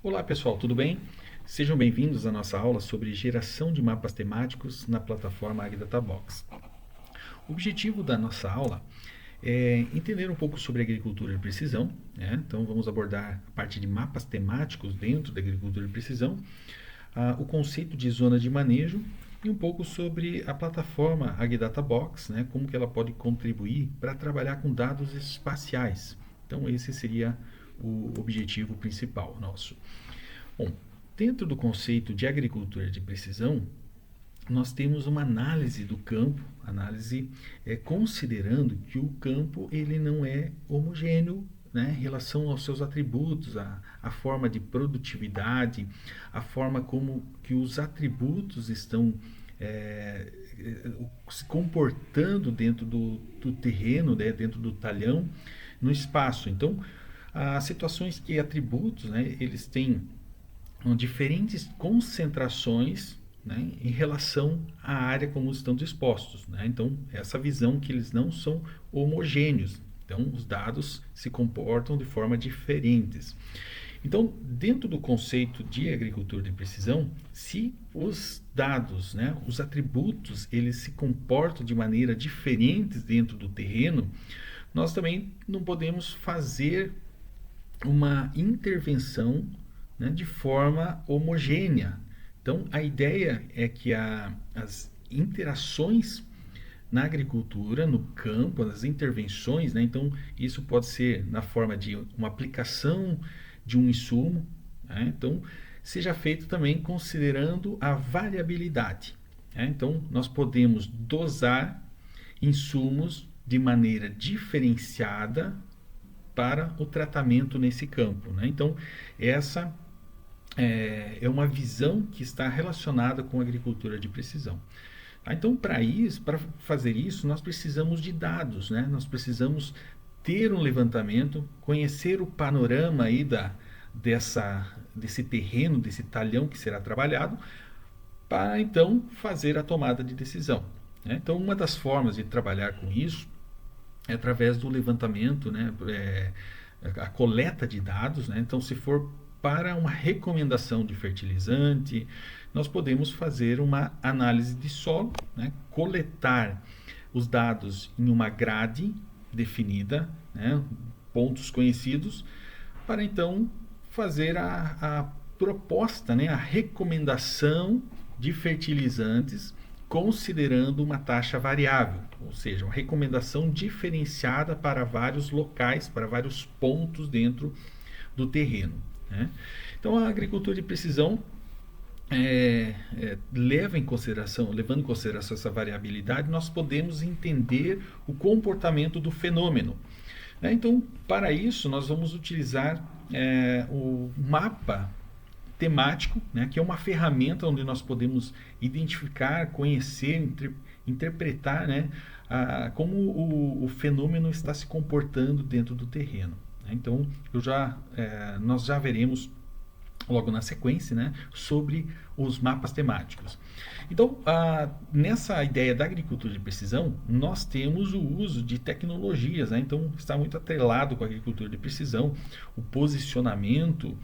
Olá pessoal, tudo bem? Sejam bem-vindos à nossa aula sobre geração de mapas temáticos na plataforma AgDataBox. O objetivo da nossa aula é entender um pouco sobre agricultura de precisão, né? Então vamos abordar a parte de mapas temáticos dentro da agricultura de precisão, o conceito de zona de manejo e um pouco sobre a plataforma AgDataBox, né? Como que ela pode contribuir para trabalhar com dados espaciais. Então esse seria o objetivo principal nosso. Bom, dentro do conceito de agricultura de precisão, nós temos uma análise do campo, análise considerando que o campo ele não é homogêneo, né, em relação aos seus atributos, a forma de produtividade, a forma como que os atributos estão se comportando dentro do terreno, né, dentro do talhão, no espaço. Então, as situações que atributos, né, eles têm diferentes concentrações, né, em relação à área como estão dispostos, né? Então, essa visão que eles não são homogêneos. Então, os dados se comportam de forma diferentes. Então, dentro do conceito de agricultura de precisão, se os dados, né, os atributos, eles se comportam de maneira diferente dentro do terreno, nós também não podemos fazer uma intervenção, né, de forma homogênea. Então, a ideia é que as interações na agricultura, no campo, as intervenções, né, então isso pode ser na forma de uma aplicação de um insumo, né, então seja feito também considerando a variabilidade. Né, então, nós podemos dosar insumos de maneira diferenciada para o tratamento nesse campo. Né? Então, essa é uma visão que está relacionada com a agricultura de precisão. Então, para fazer isso, nós precisamos de dados, né? Nós precisamos ter um levantamento, conhecer o panorama aí desse terreno, desse talhão que será trabalhado, para então fazer a tomada de decisão. Né? Então, uma das formas de trabalhar com isso é através do levantamento, né? A coleta de dados. Né? Então, se for para uma recomendação de fertilizante, nós podemos fazer uma análise de solo, né? Coletar os dados em uma grade definida, né? Pontos conhecidos, para então fazer a proposta, né? A recomendação de fertilizantes considerando uma taxa variável, ou seja, uma recomendação diferenciada para vários locais, para vários pontos dentro do terreno. Né? Então, a agricultura de precisão levando em consideração essa variabilidade, nós podemos entender o comportamento do fenômeno. Né? Então, para isso, nós vamos utilizar o mapa temático, né, que é uma ferramenta onde nós podemos identificar, conhecer, interpretar, né, como o fenômeno está se comportando dentro do terreno. Né? Então, nós já veremos logo na sequência, né, sobre os mapas temáticos. Então, nessa ideia da agricultura de precisão, nós temos o uso de tecnologias, né? Então, está muito atrelado com a agricultura de precisão, o posicionamento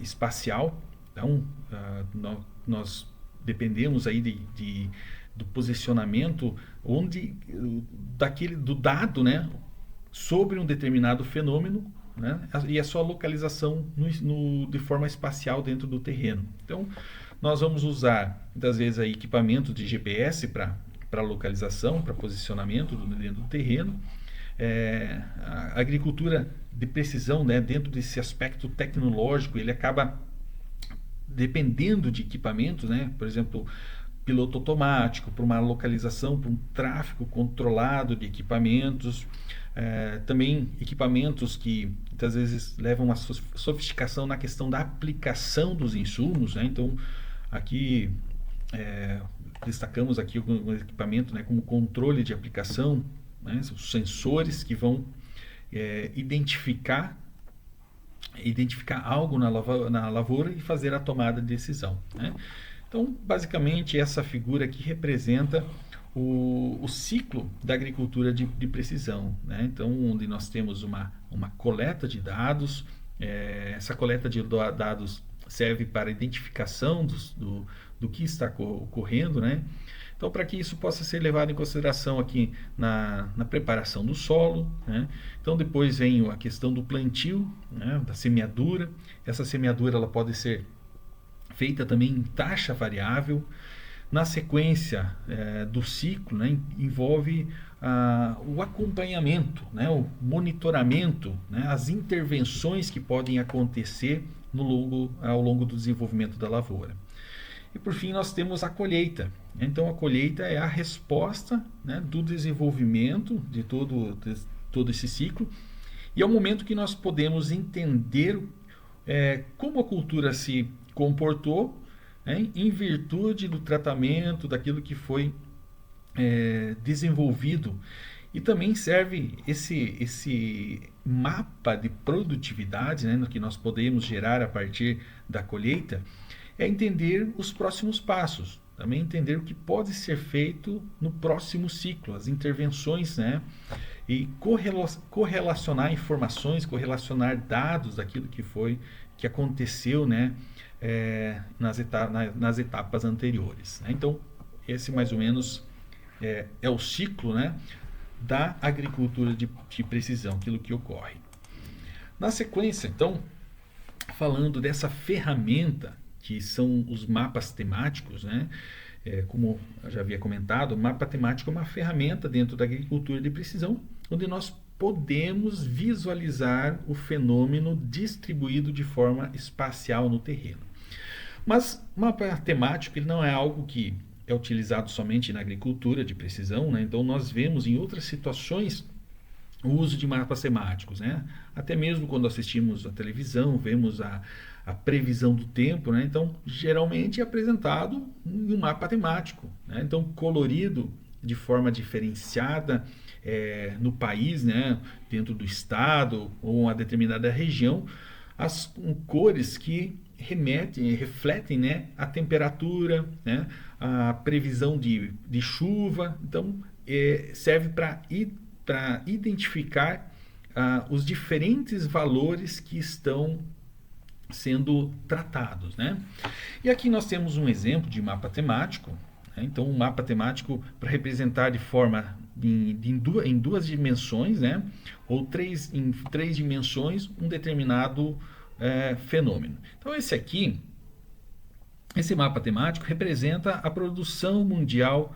espacial. Então, nós dependemos aí do posicionamento do dado, né, sobre um determinado fenômeno, né, e a sua localização de forma espacial dentro do terreno. Então, nós vamos usar, muitas vezes, aí, equipamentos de GPS para localização, para posicionamento dentro do terreno. A agricultura de precisão, né, dentro desse aspecto tecnológico, ele acaba dependendo de equipamentos, né, por exemplo, piloto automático, para uma localização, para um tráfego controlado de equipamentos. Também equipamentos que muitas vezes levam uma sofisticação na questão da aplicação dos insumos. Né? Então, aqui destacamos aqui um equipamento, né, como controle de aplicação, né? Os sensores que vão identificar algo na lavoura e fazer a tomada de decisão. Né? Então, basicamente, essa figura aqui representa o ciclo da agricultura de precisão. Né? Então, onde nós temos uma coleta de dados, Essa coleta de dados serve para identificação do que está ocorrendo, né? Então, para que isso possa ser levado em consideração aqui na preparação do solo, né? Então, depois vem a questão do plantio, né? Da semeadura. Essa semeadura ela pode ser feita também em taxa variável. Na sequência do ciclo, né, envolve o acompanhamento, né, o monitoramento, né, as intervenções que podem acontecer ao longo do desenvolvimento da lavoura. E por fim nós temos a colheita. Então a colheita é a resposta, né, do desenvolvimento de todo esse ciclo, e é o momento que nós podemos entender como a cultura se comportou, em virtude do tratamento, daquilo que foi desenvolvido. E também serve esse mapa de produtividade, né, que nós podemos gerar a partir da colheita, é entender os próximos passos, também entender o que pode ser feito no próximo ciclo, as intervenções, né, e correlacionar informações, correlacionar dados daquilo que aconteceu, né, nas etapas anteriores, né? Então, esse mais ou menos é o ciclo, né, da agricultura de precisão, aquilo que ocorre. Na sequência, então, falando dessa ferramenta que são os mapas temáticos, né? Como eu já havia comentado, o mapa temático é uma ferramenta dentro da agricultura de precisão, onde nós podemos visualizar o fenômeno distribuído de forma espacial no terreno. Mas o mapa temático ele não é algo que é utilizado somente na agricultura de precisão, né? Então nós vemos em outras situações o uso de mapas temáticos, né? Até mesmo quando assistimos a televisão, vemos a previsão do tempo, né? Então geralmente é apresentado em um mapa temático, né? Então colorido de forma diferenciada no país, né? Dentro do estado ou uma determinada região, as cores que refletem, né, a temperatura, né, a previsão de chuva. Então serve para identificar os diferentes valores que estão sendo tratados, né? E aqui nós temos um exemplo de mapa temático, né? Então um mapa temático para representar de forma em duas dimensões, né? Ou em três dimensões um determinado fenômeno. Então esse mapa temático representa a produção mundial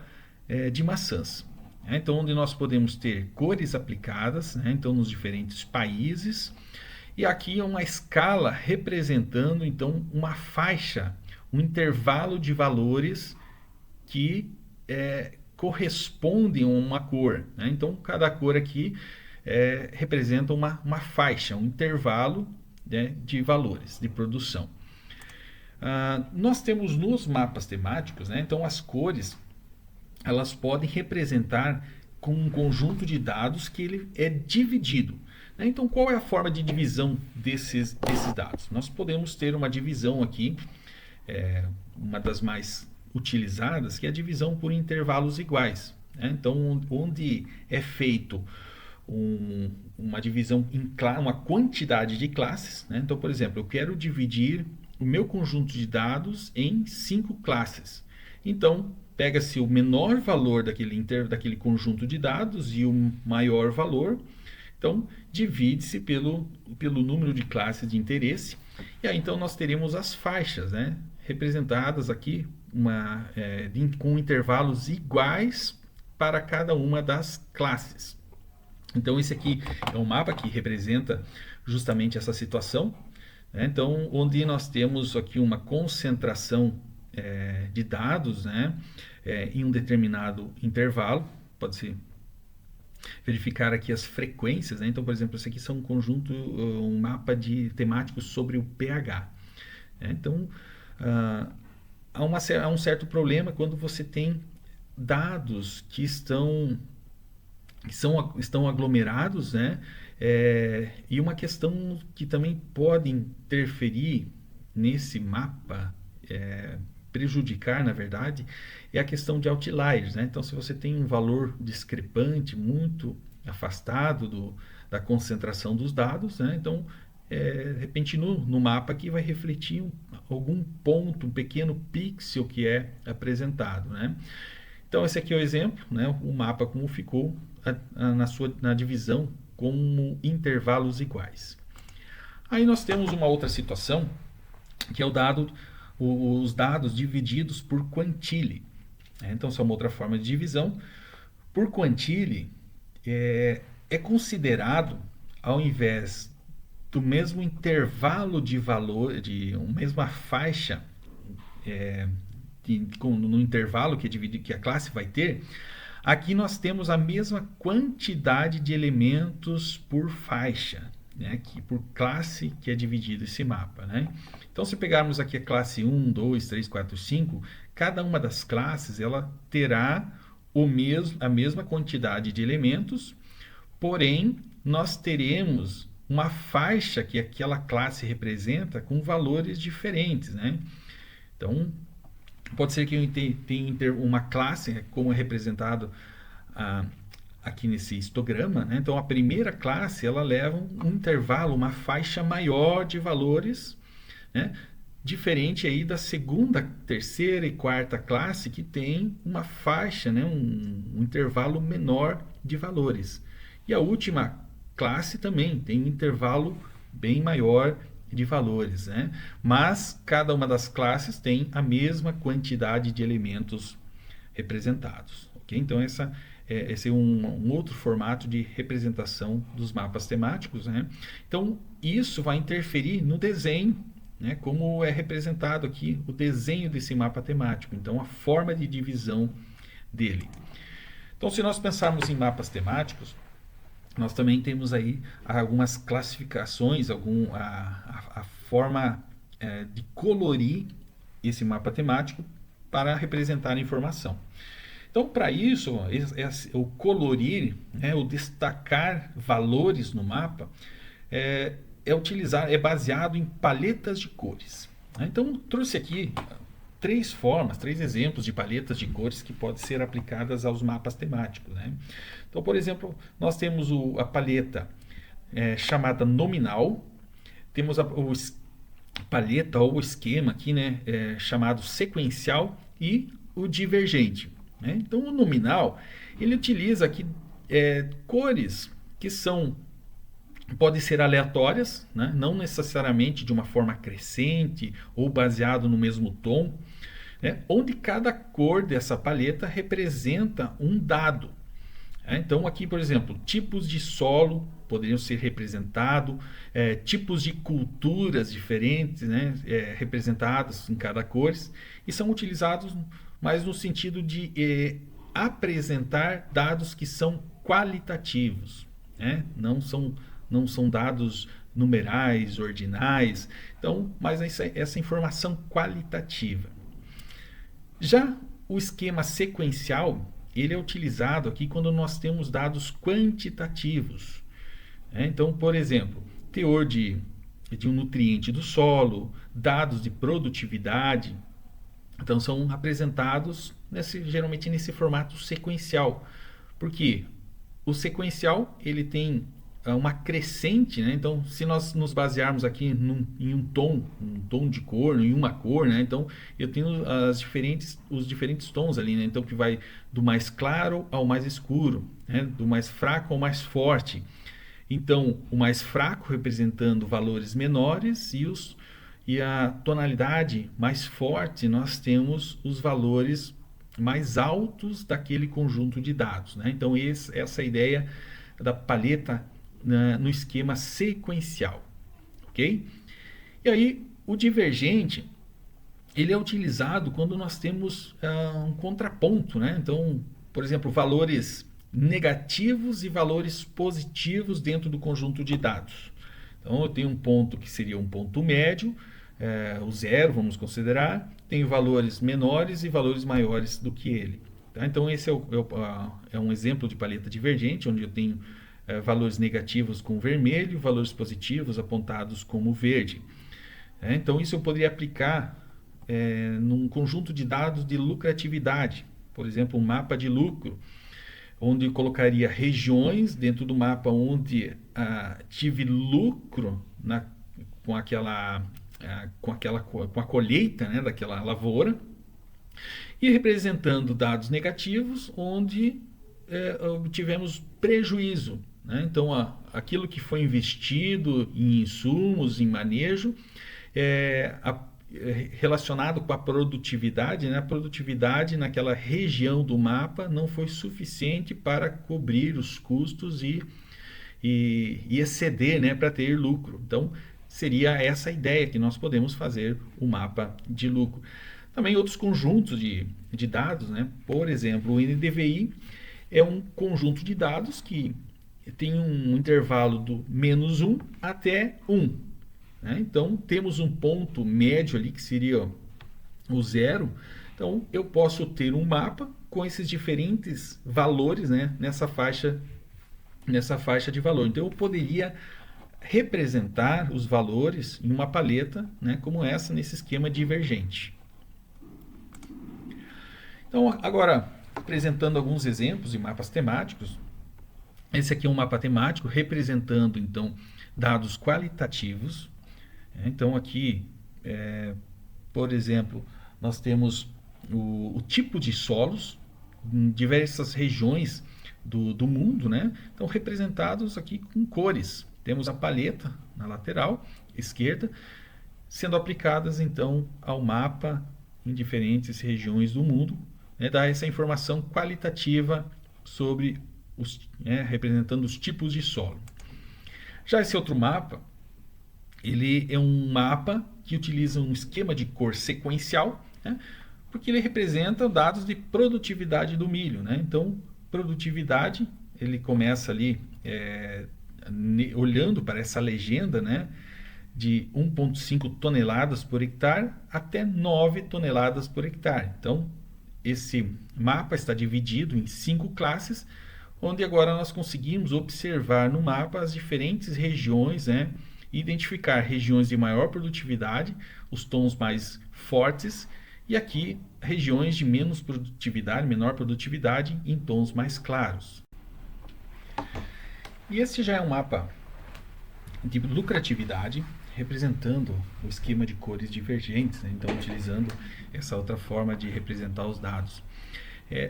de maçãs. Então, onde nós podemos ter cores aplicadas, né? Então, nos diferentes países. E aqui é uma escala representando, então, uma faixa, um intervalo de valores que correspondem a uma cor, né? Então, cada cor aqui representa uma faixa, um intervalo, né, de valores de produção. Nós temos nos mapas temáticos, né, então as cores elas podem representar com um conjunto de dados que ele é dividido, né? Então qual é a forma de divisão desses dados? Nós podemos ter uma divisão aqui, uma das mais utilizadas, que é a divisão por intervalos iguais, né? Então onde é feito uma divisão uma quantidade de classes, né? Então, por exemplo, eu quero dividir o meu conjunto de dados em 5 classes. Então, pega-se o menor valor daquele conjunto de dados e o maior valor. Então, divide-se pelo número de classes de interesse. E aí, então, nós teremos as faixas, né, representadas aqui com intervalos iguais para cada uma das classes. Então esse aqui é um mapa que representa justamente essa situação, né? Então onde nós temos aqui uma concentração de dados, né, em um determinado intervalo. Pode-se verificar aqui as frequências, né? Então, por exemplo, esse aqui são um mapa temático sobre o pH, né? Então há um certo problema quando você tem dados que estão aglomerados, né? E uma questão que também pode interferir nesse mapa, prejudicar, na verdade, é a questão de outliers, né? Então, se você tem um valor discrepante, muito afastado da concentração dos dados, né? Então, de repente no mapa aqui vai refletir algum ponto, um pequeno pixel que é apresentado, né? Então esse aqui é o exemplo, né? O mapa como ficou na divisão como intervalos iguais. Aí nós temos uma outra situação que é os dados divididos por quantile. Então, essa é uma outra forma de divisão. Por quantile, é considerado, ao invés do mesmo intervalo de valor, de uma mesma faixa, no intervalo que a classe vai ter, aqui nós temos a mesma quantidade de elementos por faixa, né, por classe que é dividido esse mapa, né? Então, se pegarmos aqui a classe 1, 2, 3, 4, 5, cada uma das classes ela terá a mesma quantidade de elementos, porém, nós teremos uma faixa que aquela classe representa com valores diferentes, né? Então, pode ser que eu tenha uma classe, como é representado aqui nesse histograma, né? Então a primeira classe ela leva um intervalo, uma faixa maior de valores, né? Diferente aí da segunda, terceira e quarta classe que tem uma faixa, né? um intervalo menor de valores. E a última classe também tem um intervalo bem maior de valores, né? Mas cada uma das classes tem a mesma quantidade de elementos representados, ok? Então esse é um outro formato de representação dos mapas temáticos, né? Então isso vai interferir no desenho, né? Como é representado aqui o desenho desse mapa temático, então a forma de divisão dele. Então se nós pensarmos em mapas temáticos, nós também temos aí algumas classificações, a forma de colorir esse mapa temático para representar a informação. Então, para isso, o colorir, né, o destacar valores no mapa, é baseado em paletas de cores. Então, trouxe aqui três exemplos de paletas de cores que podem ser aplicadas aos mapas temáticos, né? Então, por exemplo, nós temos a paleta chamada nominal, temos a paleta ou esquema aqui, né, chamado sequencial e o divergente, né? Então, o nominal, ele utiliza aqui cores que podem ser aleatórias, né? Não necessariamente de uma forma crescente ou baseado no mesmo tom, né? Onde cada cor dessa paleta representa um dado. Então aqui, por exemplo, tipos de solo poderiam ser representados, tipos de culturas diferentes, né, representados em cada cor, e são utilizados mais no sentido de apresentar dados que são qualitativos, né? Não são dados numerais, ordinais, então, mas essa informação qualitativa. Já o esquema sequencial, ele é utilizado aqui quando nós temos dados quantitativos. Então, por exemplo, teor de um nutriente do solo, dados de produtividade, então são apresentados geralmente nesse formato sequencial. Por quê? O sequencial ele tem uma crescente, né? Então, se nós nos basearmos aqui em um tom de cor, em uma cor, né? Então, eu tenho os diferentes tons ali, né? Então, que vai do mais claro ao mais escuro, né? Do mais fraco ao mais forte. Então, o mais fraco representando valores menores e a tonalidade mais forte, nós temos os valores mais altos daquele conjunto de dados, né? Então, essa é a ideia da paleta no esquema sequencial, ok? E aí, o divergente, ele é utilizado quando nós temos um contraponto, né? Então, por exemplo, valores negativos e valores positivos dentro do conjunto de dados. Então, eu tenho um ponto que seria um ponto médio, o zero, vamos considerar, tenho valores menores e valores maiores do que ele. Tá? Então, esse é um exemplo de paleta divergente, onde eu tenho valores negativos com vermelho, valores positivos apontados como verde. Então, isso eu poderia aplicar num conjunto de dados de lucratividade, por exemplo, um mapa de lucro, onde eu colocaria regiões dentro do mapa onde tive lucro com com a colheita, né, daquela lavoura, e representando dados negativos onde tivemos prejuízo, né? Então aquilo que foi investido em insumos, em manejo, relacionado com a produtividade, né? A produtividade naquela região do mapa não foi suficiente para cobrir os custos e exceder, né, para ter lucro. Então seria essa a ideia que nós podemos fazer o mapa de lucro. Também outros conjuntos de dados, né? Por exemplo, o NDVI é um conjunto de dados que tem um intervalo do -1 até 1. Né? Então, temos um ponto médio ali, que seria o 0. Então, eu posso ter um mapa com esses diferentes valores, né, nessa faixa de valor. Então, eu poderia representar os valores em uma paleta, né, como essa, nesse esquema divergente. Então, agora, apresentando alguns exemplos de mapas temáticos. Esse aqui é um mapa temático representando, então, dados qualitativos. Então, aqui, por exemplo, nós temos o tipo de solos em diversas regiões do mundo, né? Então, representados aqui com cores. Temos a paleta na lateral esquerda, sendo aplicadas, então, ao mapa em diferentes regiões do mundo, né? Dá essa informação qualitativa sobre representando os tipos de solo. Já esse outro mapa, ele é um mapa que utiliza um esquema de cor sequencial, né? Porque ele representa dados de produtividade do milho, né? Então, produtividade, ele começa ali olhando para essa legenda, né, de 1,5 toneladas por hectare até 9 toneladas por hectare. Então, esse mapa está dividido em 5 classes, onde agora nós conseguimos observar no mapa as diferentes regiões, né, e identificar regiões de maior produtividade, os tons mais fortes, e aqui regiões de menos produtividade, menor produtividade, em tons mais claros. E esse já é um mapa de lucratividade, representando o esquema de cores divergentes, né? Então utilizando essa outra forma de representar os dados.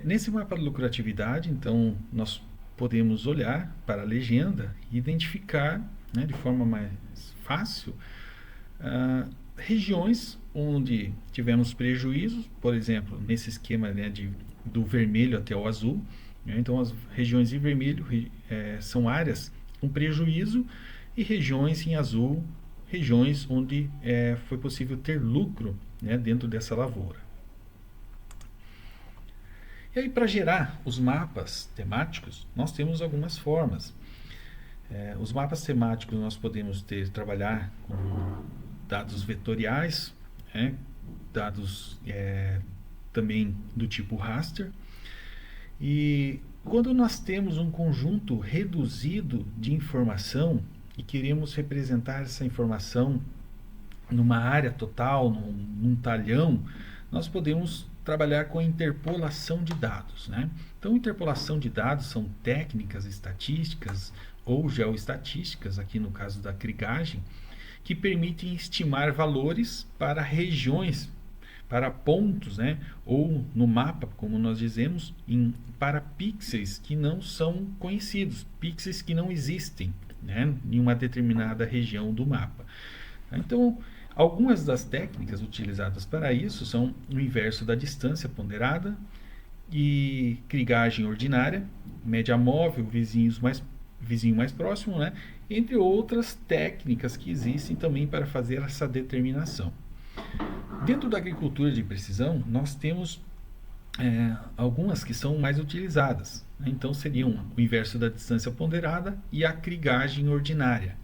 Nesse mapa de lucratividade, então, nós podemos olhar para a legenda e identificar, né, de forma mais fácil, regiões onde tivemos prejuízos, por exemplo, nesse esquema, né, do vermelho até o azul, né? Então, as regiões em vermelho são áreas com prejuízo, e regiões em azul, regiões onde foi possível ter lucro, né, dentro dessa lavoura. E aí, para gerar os mapas temáticos, nós temos algumas formas. Os mapas temáticos nós podemos trabalhar com dados vetoriais, dados também do tipo raster. E quando nós temos um conjunto reduzido de informação e queremos representar essa informação numa área total, num talhão, nós podemos trabalhar com a interpolação de dados, né? Então, interpolação de dados são técnicas estatísticas ou geoestatísticas, aqui no caso da krigagem, que permitem estimar valores para regiões, para pontos, né? Ou no mapa, como nós dizemos, para pixels que não são conhecidos, pixels que não existem, né, em uma determinada região do mapa. Então, algumas das técnicas utilizadas para isso são o inverso da distância ponderada e krigagem ordinária, média móvel, vizinho mais próximo, né, entre outras técnicas que existem também para fazer essa determinação. Dentro da agricultura de precisão, nós temos algumas que são mais utilizadas, né? Então seriam o inverso da distância ponderada e a krigagem ordinária.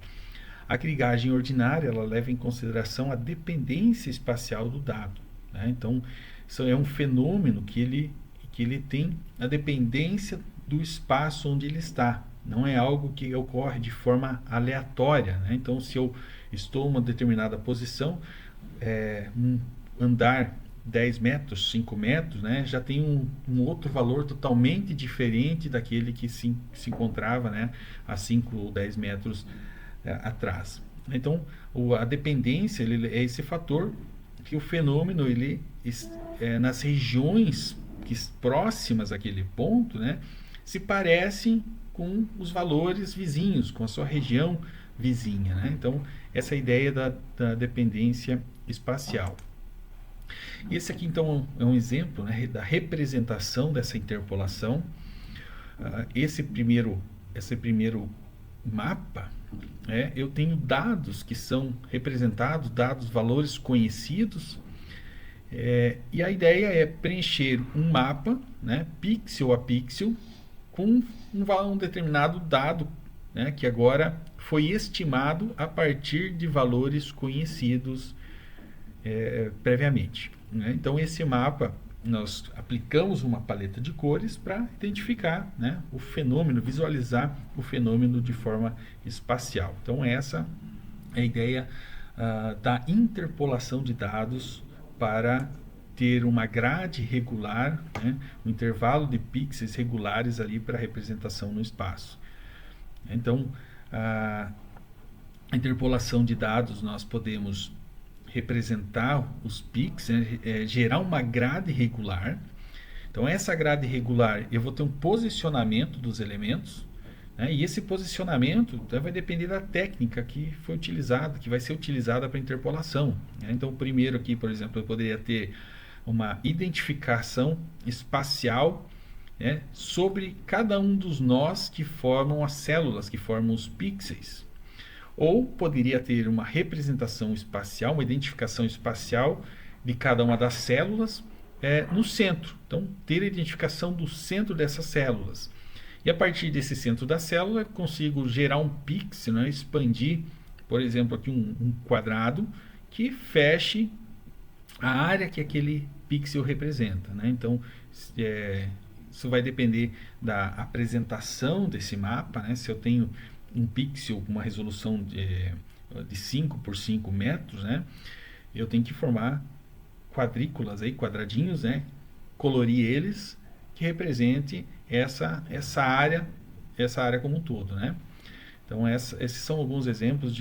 A krigagem ordinária, ela leva em consideração a dependência espacial do dado, né? Então isso é um fenômeno que ele tem a dependência do espaço onde ele está. Não é algo que ocorre de forma aleatória, né? Então, se eu estou em uma determinada posição, andar 10 metros, 5 metros, né, já tem um outro valor totalmente diferente daquele que se encontrava, né, a 5 ou 10 metros atrás. Então, a dependência é esse fator que o fenômeno, nas regiões próximas àquele ponto, né, se parecem com os valores vizinhos, com a sua região vizinha, né? Então, essa ideia da dependência espacial. Esse aqui, então, é um exemplo, né, da representação dessa interpolação. Esse primeiro mapa, eu tenho dados que são representados, valores conhecidos, e a ideia é preencher um mapa, né, pixel a pixel, com um determinado dado, né, que agora foi estimado a partir de valores conhecidos previamente, né? Então, esse mapa, nós aplicamos uma paleta de cores para identificar, né, o fenômeno, visualizar o fenômeno de forma espacial. Então, essa é a ideia da interpolação de dados para ter uma grade regular, né, um intervalo de pixels regulares ali para representação no espaço. Então, a interpolação de dados, nós podemos representar os pixels, gerar uma grade regular. Então, essa grade regular, eu vou ter um posicionamento dos elementos, né, e esse posicionamento vai depender da técnica que foi utilizada, que vai ser utilizada para interpolação, né? Então, primeiro aqui, por exemplo, eu poderia ter uma identificação espacial, né, sobre cada um dos nós que formam as células, que formam os pixels. Ou poderia ter uma representação espacial, uma identificação espacial de cada uma das células no centro. Então, ter a identificação do centro dessas células. E a partir desse centro da célula, eu consigo gerar um pixel, né, expandir, por exemplo, aqui um quadrado que feche a área que aquele pixel representa, né? Então, isso vai depender da apresentação desse mapa, né? Se eu tenho um pixel com uma resolução de 5 por 5 metros, né, eu tenho que formar quadrículas, quadradinhos, né, colorir eles, que represente essa área como um todo, né? Então, esses são alguns exemplos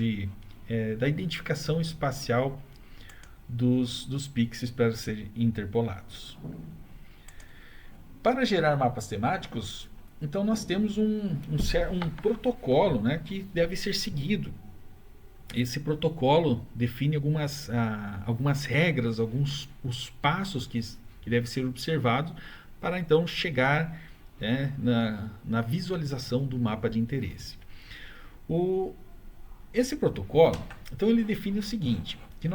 da identificação espacial dos pixels para serem interpolados. Para gerar mapas temáticos, então nós temos um protocolo, né, que deve ser seguido. Esse protocolo define algumas regras, os passos que devem ser observados para então chegar, né, na visualização do mapa de interesse. Esse protocolo, então, ele define o seguinte, que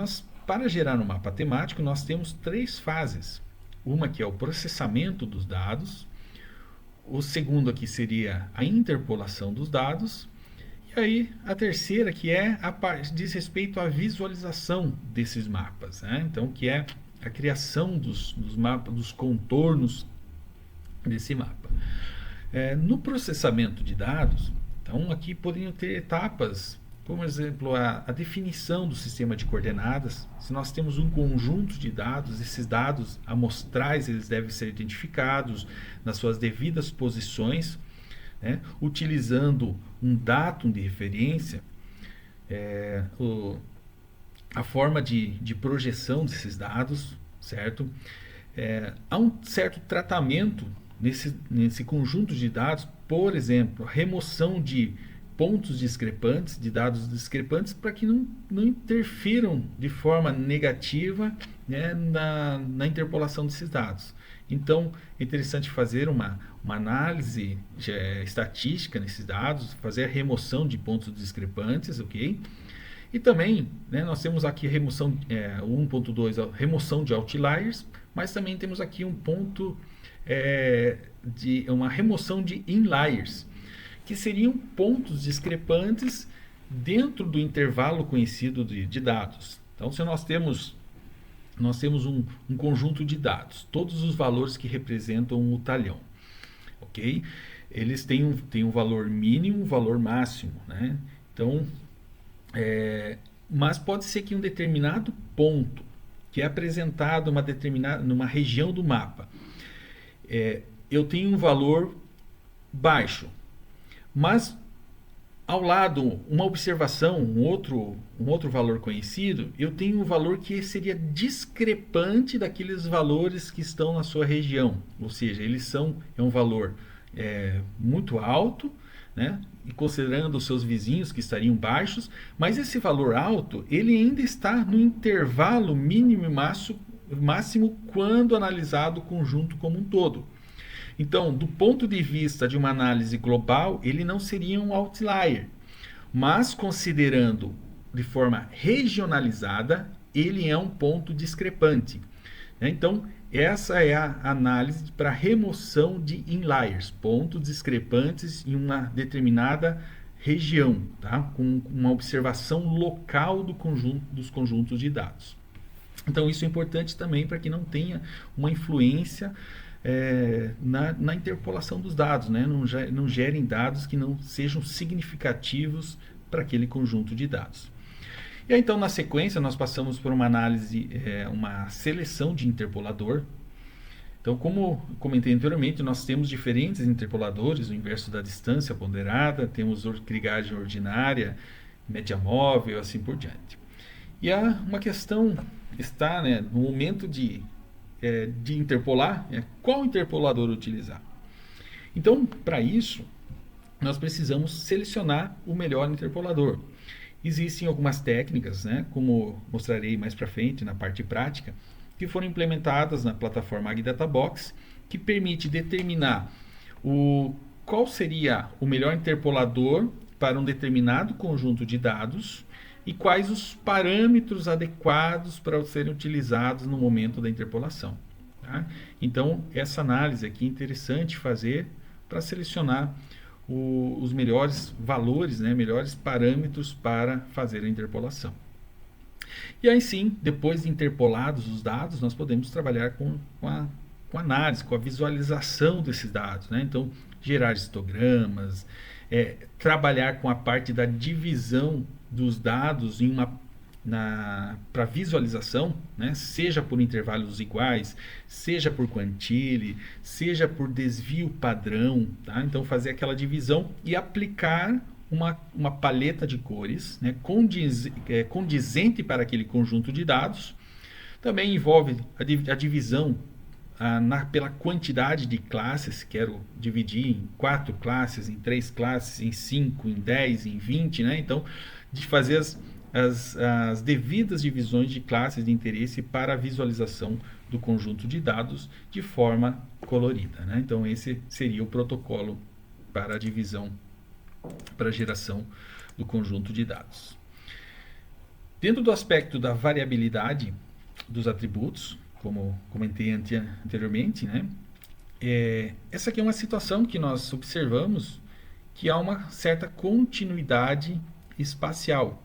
para gerar um mapa temático, nós temos 3 fases. Uma que é o processamento dos dados, o segundo aqui seria a interpolação dos dados, e aí a terceira que diz respeito à visualização desses mapas, né? Então, que é a criação dos mapas, dos contornos desse mapa. No processamento de dados, então aqui poderiam ter etapas, como exemplo a definição do sistema de coordenadas. Se nós temos um conjunto de dados, esses dados amostrais eles devem ser identificados nas suas devidas posições, né, utilizando um datum de referência, a forma de projeção desses dados, certo? Há um certo tratamento nesse conjunto de dados, por exemplo, remoção de pontos discrepantes, de dados discrepantes, para que não interfiram de forma negativa, né, na interpolação desses dados. Então, é interessante fazer uma análise estatística nesses dados, fazer a remoção de pontos discrepantes, ok? E também, né, nós temos aqui a remoção, 1.2, a remoção de outliers, mas também temos aqui um ponto de uma remoção de inliers, que seriam pontos discrepantes dentro do intervalo conhecido de dados. Então, se nós temos um conjunto de dados, todos os valores que representam o talhão, ok? Eles têm um valor mínimo, um valor máximo, né? Então, mas pode ser que em um determinado ponto que é apresentado numa região do mapa, eu tenho um valor baixo, mas ao lado, uma observação, um outro valor conhecido, eu tenho um valor que seria discrepante daqueles valores que estão na sua região. Ou seja, é um valor muito alto, né? E considerando os seus vizinhos que estariam baixos, mas esse valor alto, ele ainda está no intervalo mínimo e máximo quando analisado o conjunto como um todo. Então, do ponto de vista de uma análise global, ele não seria um outlier, mas considerando de forma regionalizada, ele é um ponto discrepante. Então, essa é a análise para remoção de inliers, pontos discrepantes em uma determinada região, tá? Com uma observação local dos conjuntos de dados. Então, isso é importante também para que não tenha uma influência na interpolação dos dados, né? Não gerem dados que não sejam significativos para aquele conjunto de dados. E aí, então, na sequência, nós passamos por uma análise, uma seleção de interpolador. Então, como comentei anteriormente, nós temos diferentes interpoladores, o inverso da distância ponderada, temos krigagem ordinária, média móvel, assim por diante. E uma questão está, né, no momento de interpolar, qual interpolador utilizar. Então, para isso, nós precisamos selecionar o melhor interpolador. Existem algumas técnicas, né, como mostrarei mais para frente na parte prática, que foram implementadas na plataforma AgDataBox, que permite determinar qual seria o melhor interpolador para um determinado conjunto de dados e quais os parâmetros adequados para serem utilizados no momento da interpolação. Tá? Então, essa análise aqui é interessante fazer para selecionar os melhores valores, né, melhores parâmetros para fazer a interpolação. E aí sim, depois de interpolados os dados, nós podemos trabalhar com a análise, com a visualização desses dados. Né? Então, gerar histogramas, trabalhar com a parte da divisão dos dados para visualização, né? Seja por intervalos iguais, seja por quantile, seja por desvio padrão. Tá? Então, fazer aquela divisão e aplicar uma paleta de cores, né, condizente para aquele conjunto de dados. Também envolve a divisão pela quantidade de classes. Quero dividir em 4 classes, em 3 classes, em 5, em 10, em 20. Né? Então, de fazer as devidas divisões de classes de interesse para a visualização do conjunto de dados de forma colorida. Né? Então, esse seria o protocolo para a divisão, para a geração do conjunto de dados. Dentro do aspecto da variabilidade dos atributos, como comentei anteriormente, né? Essa aqui é uma situação que nós observamos que há uma certa continuidade espacial.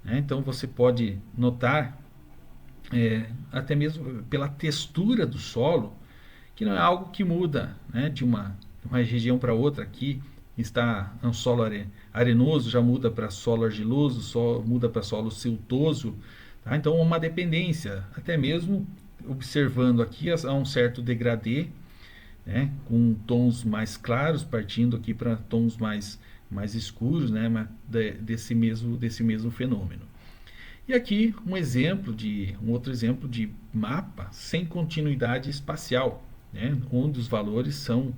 Né? Então, você pode notar, até mesmo pela textura do solo, que não é algo que muda, né, de uma região para outra. Aqui está um solo arenoso, já muda para solo argiloso, muda para solo siltoso. Tá? Então, uma dependência, até mesmo observando aqui há um certo degradê, né, com tons mais claros, partindo aqui para tons mais escuros, né, desse mesmo fenômeno. E aqui um outro exemplo de mapa sem continuidade espacial, né, onde os valores são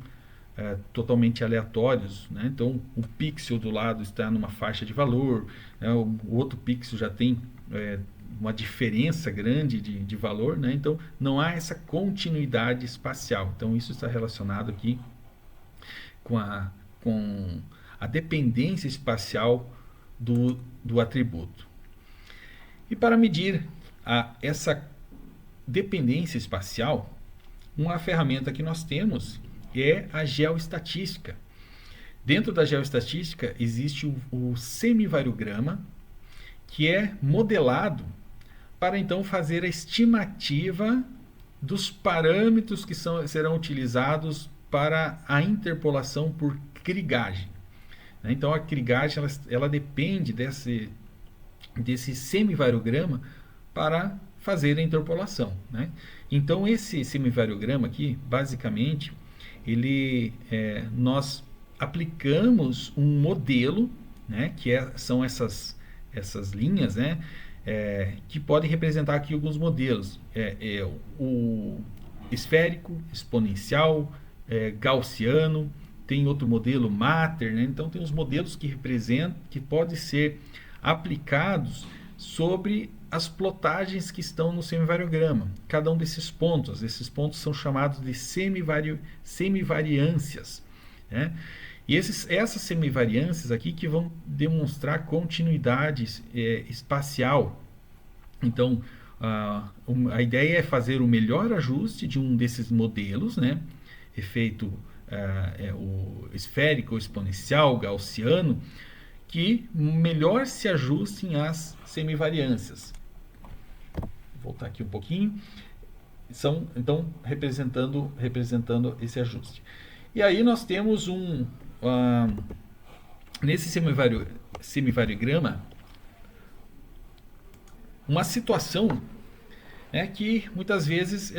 totalmente aleatórios. Né? Então, o pixel do lado está numa faixa de valor, né? O outro pixel já tem uma diferença grande de valor. Né? Então, não há essa continuidade espacial. Então, isso está relacionado aqui com a dependência espacial do atributo. E para medir essa dependência espacial, uma ferramenta que nós temos é a geoestatística. Dentro da geoestatística existe o semivariograma, que é modelado para então fazer a estimativa dos parâmetros que serão utilizados para a interpolação por krigagem. Então, a krigagem ela depende desse semivariograma para fazer a interpolação, né? Então esse semivariograma aqui, basicamente, nós aplicamos um modelo, né, são essas linhas, né, que podem representar aqui alguns modelos, o esférico, exponencial, gaussiano, tem outro modelo Mater, né? Então tem os modelos que representam, que podem ser aplicados sobre as plotagens que estão no semivariograma. Cada um desses pontos são chamados de semivariâncias, né? E essas semivariâncias aqui que vão demonstrar continuidade espacial. Então, a ideia é fazer o melhor ajuste de um desses modelos, né? Efeito o esférico, exponencial, gaussiano, que melhor se ajustem às semivariâncias. Vou voltar aqui um pouquinho. Então, representando esse ajuste. E aí nós temos nesse semivariograma, uma situação que muitas vezes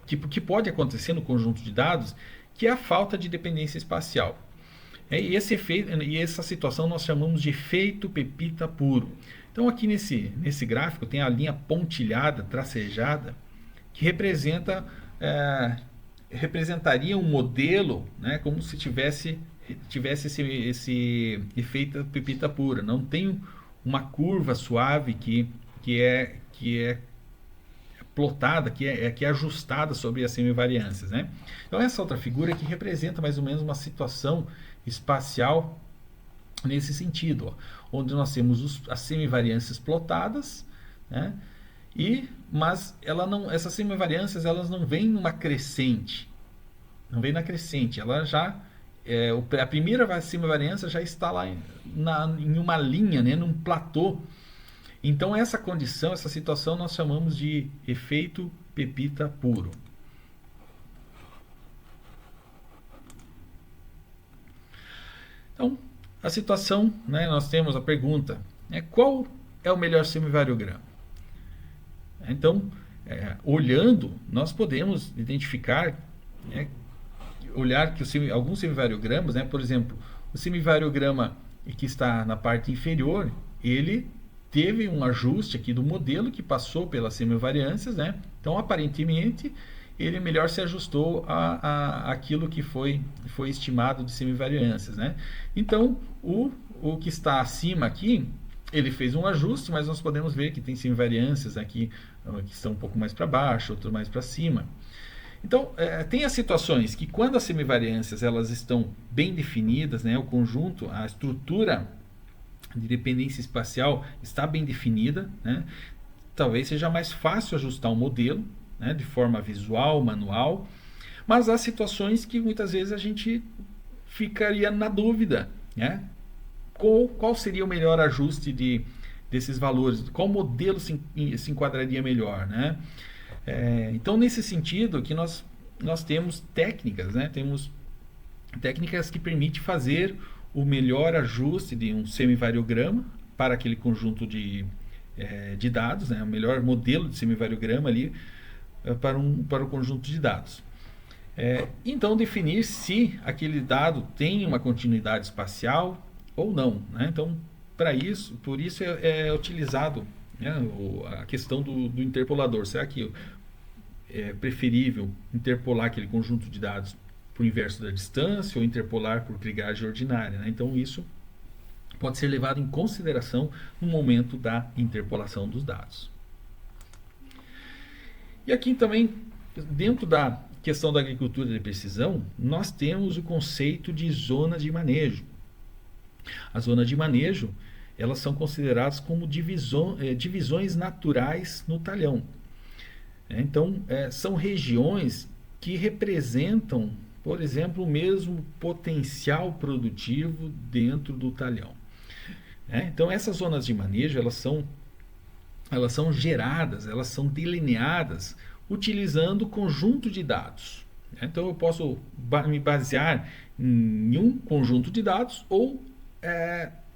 que pode acontecer no conjunto de dados, que é a falta de dependência espacial. E essa situação nós chamamos de efeito pepita puro. Então aqui nesse gráfico tem a linha pontilhada, tracejada, que representaria um modelo, né, como se tivesse esse efeito pepita pura. Não tem uma curva suave que é plotada, que é ajustada sobre as semivariâncias, né? Então essa outra figura aqui representa mais ou menos uma situação espacial nesse sentido, ó, onde nós temos as semivariâncias plotadas, né? Mas essas semivariâncias elas não vêm numa crescente, ela já a primeira semivariância já está lá em uma linha, né, num platô. Então essa condição, essa situação nós chamamos de efeito pepita puro. Então, a situação, né, nós temos a pergunta, qual é o melhor semivariograma? Então, olhando, nós podemos identificar, olhar que alguns semivariogramas, né, por exemplo, o semivariograma que está na parte inferior, ele teve um ajuste aqui do modelo que passou pelas semivariâncias, né? Então, aparentemente, ele melhor se ajustou a aquilo que foi estimado de semivariâncias, né? Então, o que está acima aqui, ele fez um ajuste, mas nós podemos ver que tem semivariâncias aqui que estão um pouco mais para baixo, outras mais para cima. Então, tem as situações que quando as semivariâncias elas estão bem definidas, né, o conjunto, a estrutura de dependência espacial está bem definida, né, talvez seja mais fácil ajustar um modelo, né, de forma visual, manual, mas há situações que muitas vezes a gente ficaria na dúvida, né, qual seria o melhor ajuste desses valores, qual modelo se enquadraria melhor, né? Então, nesse sentido, que nós temos técnicas, né? Temos técnicas que permitem fazer o melhor ajuste de um semivariograma para aquele conjunto de dados, né? O melhor modelo de semivariograma ali para o conjunto de dados. Então, definir se aquele dado tem uma continuidade espacial ou não, né? Então, por isso é utilizado, né, a questão do interpolador. Será que é preferível interpolar aquele conjunto de dados por inverso da distância ou interpolar por trigagem ordinária, né? Então isso pode ser levado em consideração no momento da interpolação dos dados. E aqui também, dentro da questão da agricultura de precisão, nós temos o conceito de zonas de manejo. As zonas de manejo, elas são consideradas como divisões naturais no talhão. Então, são regiões que representam, por exemplo, o mesmo potencial produtivo dentro do talhão. Então, essas zonas de manejo, elas são geradas, elas são delineadas utilizando conjunto de dados. Então, eu posso me basear em um conjunto de dados ou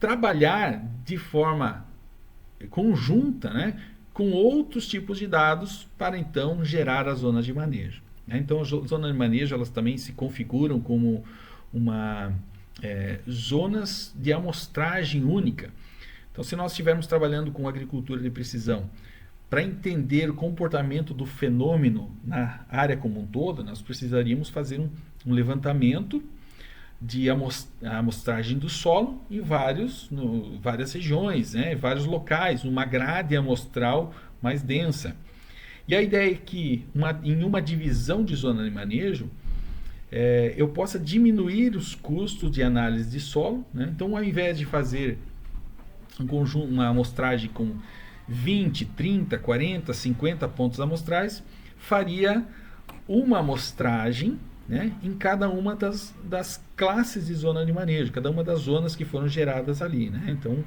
trabalhar de forma conjunta, né, com outros tipos de dados para então gerar as zonas de manejo. Então, as zonas de manejo elas também se configuram como zonas de amostragem única. Então, se nós estivermos trabalhando com agricultura de precisão, para entender o comportamento do fenômeno na área como um todo, nós precisaríamos fazer um levantamento de amostragem do solo em várias regiões, né, vários locais, uma grade amostral mais densa. E a ideia é que em uma divisão de zona de manejo, eu possa diminuir os custos de análise de solo, né? Então, ao invés de fazer uma amostragem com 20, 30, 40, 50 pontos amostrais, faria uma amostragem, né, em cada uma das classes de zona de manejo, cada uma das zonas que foram geradas ali, né? Então,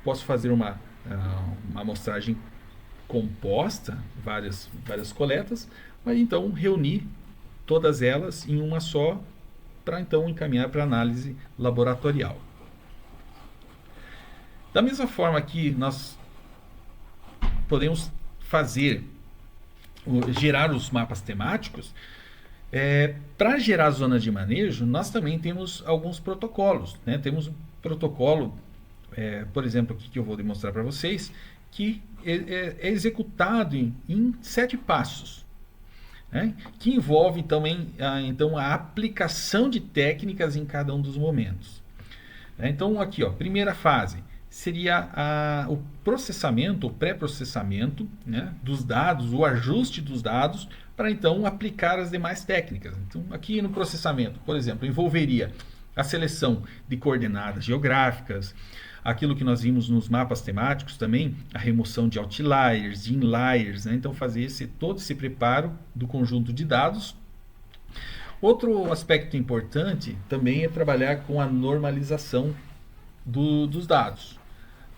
posso fazer uma amostragem composta, várias coletas, mas então reunir todas elas em uma só, para então encaminhar para análise laboratorial. Da mesma forma que nós podemos gerar os mapas temáticos, para gerar zona de manejo, nós também temos alguns protocolos, né? Temos um protocolo, por exemplo, aqui que eu vou demonstrar para vocês, que é executado em 7 passos, né? Que envolve também então a aplicação de técnicas em cada um dos momentos. Então, aqui, primeira fase seria o processamento, o pré-processamento, né, dos dados, o ajuste dos dados, para então aplicar as demais técnicas. Então, aqui no processamento, por exemplo, envolveria a seleção de coordenadas geográficas, aquilo que nós vimos nos mapas temáticos também, a remoção de outliers, de inliers, né? Então fazer todo esse preparo do conjunto de dados. Outro aspecto importante também é trabalhar com a normalização dos dados,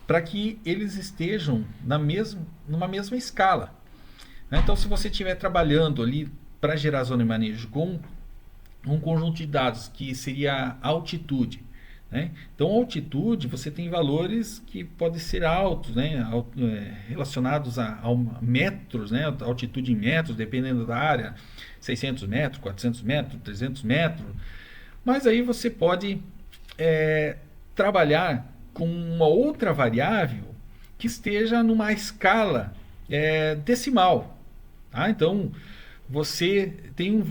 para que eles estejam numa mesma escala. Então, se você estiver trabalhando ali para gerar zona de manejo com um conjunto de dados que seria a altitude, né? Então, a altitude, você tem valores que podem ser altos, né? Relacionados a metros, né? A altitude em metros, dependendo da área, 600 metros, 400 metros, 300 metros. Mas aí você pode trabalhar com uma outra variável que esteja numa escala decimal. Então, você tem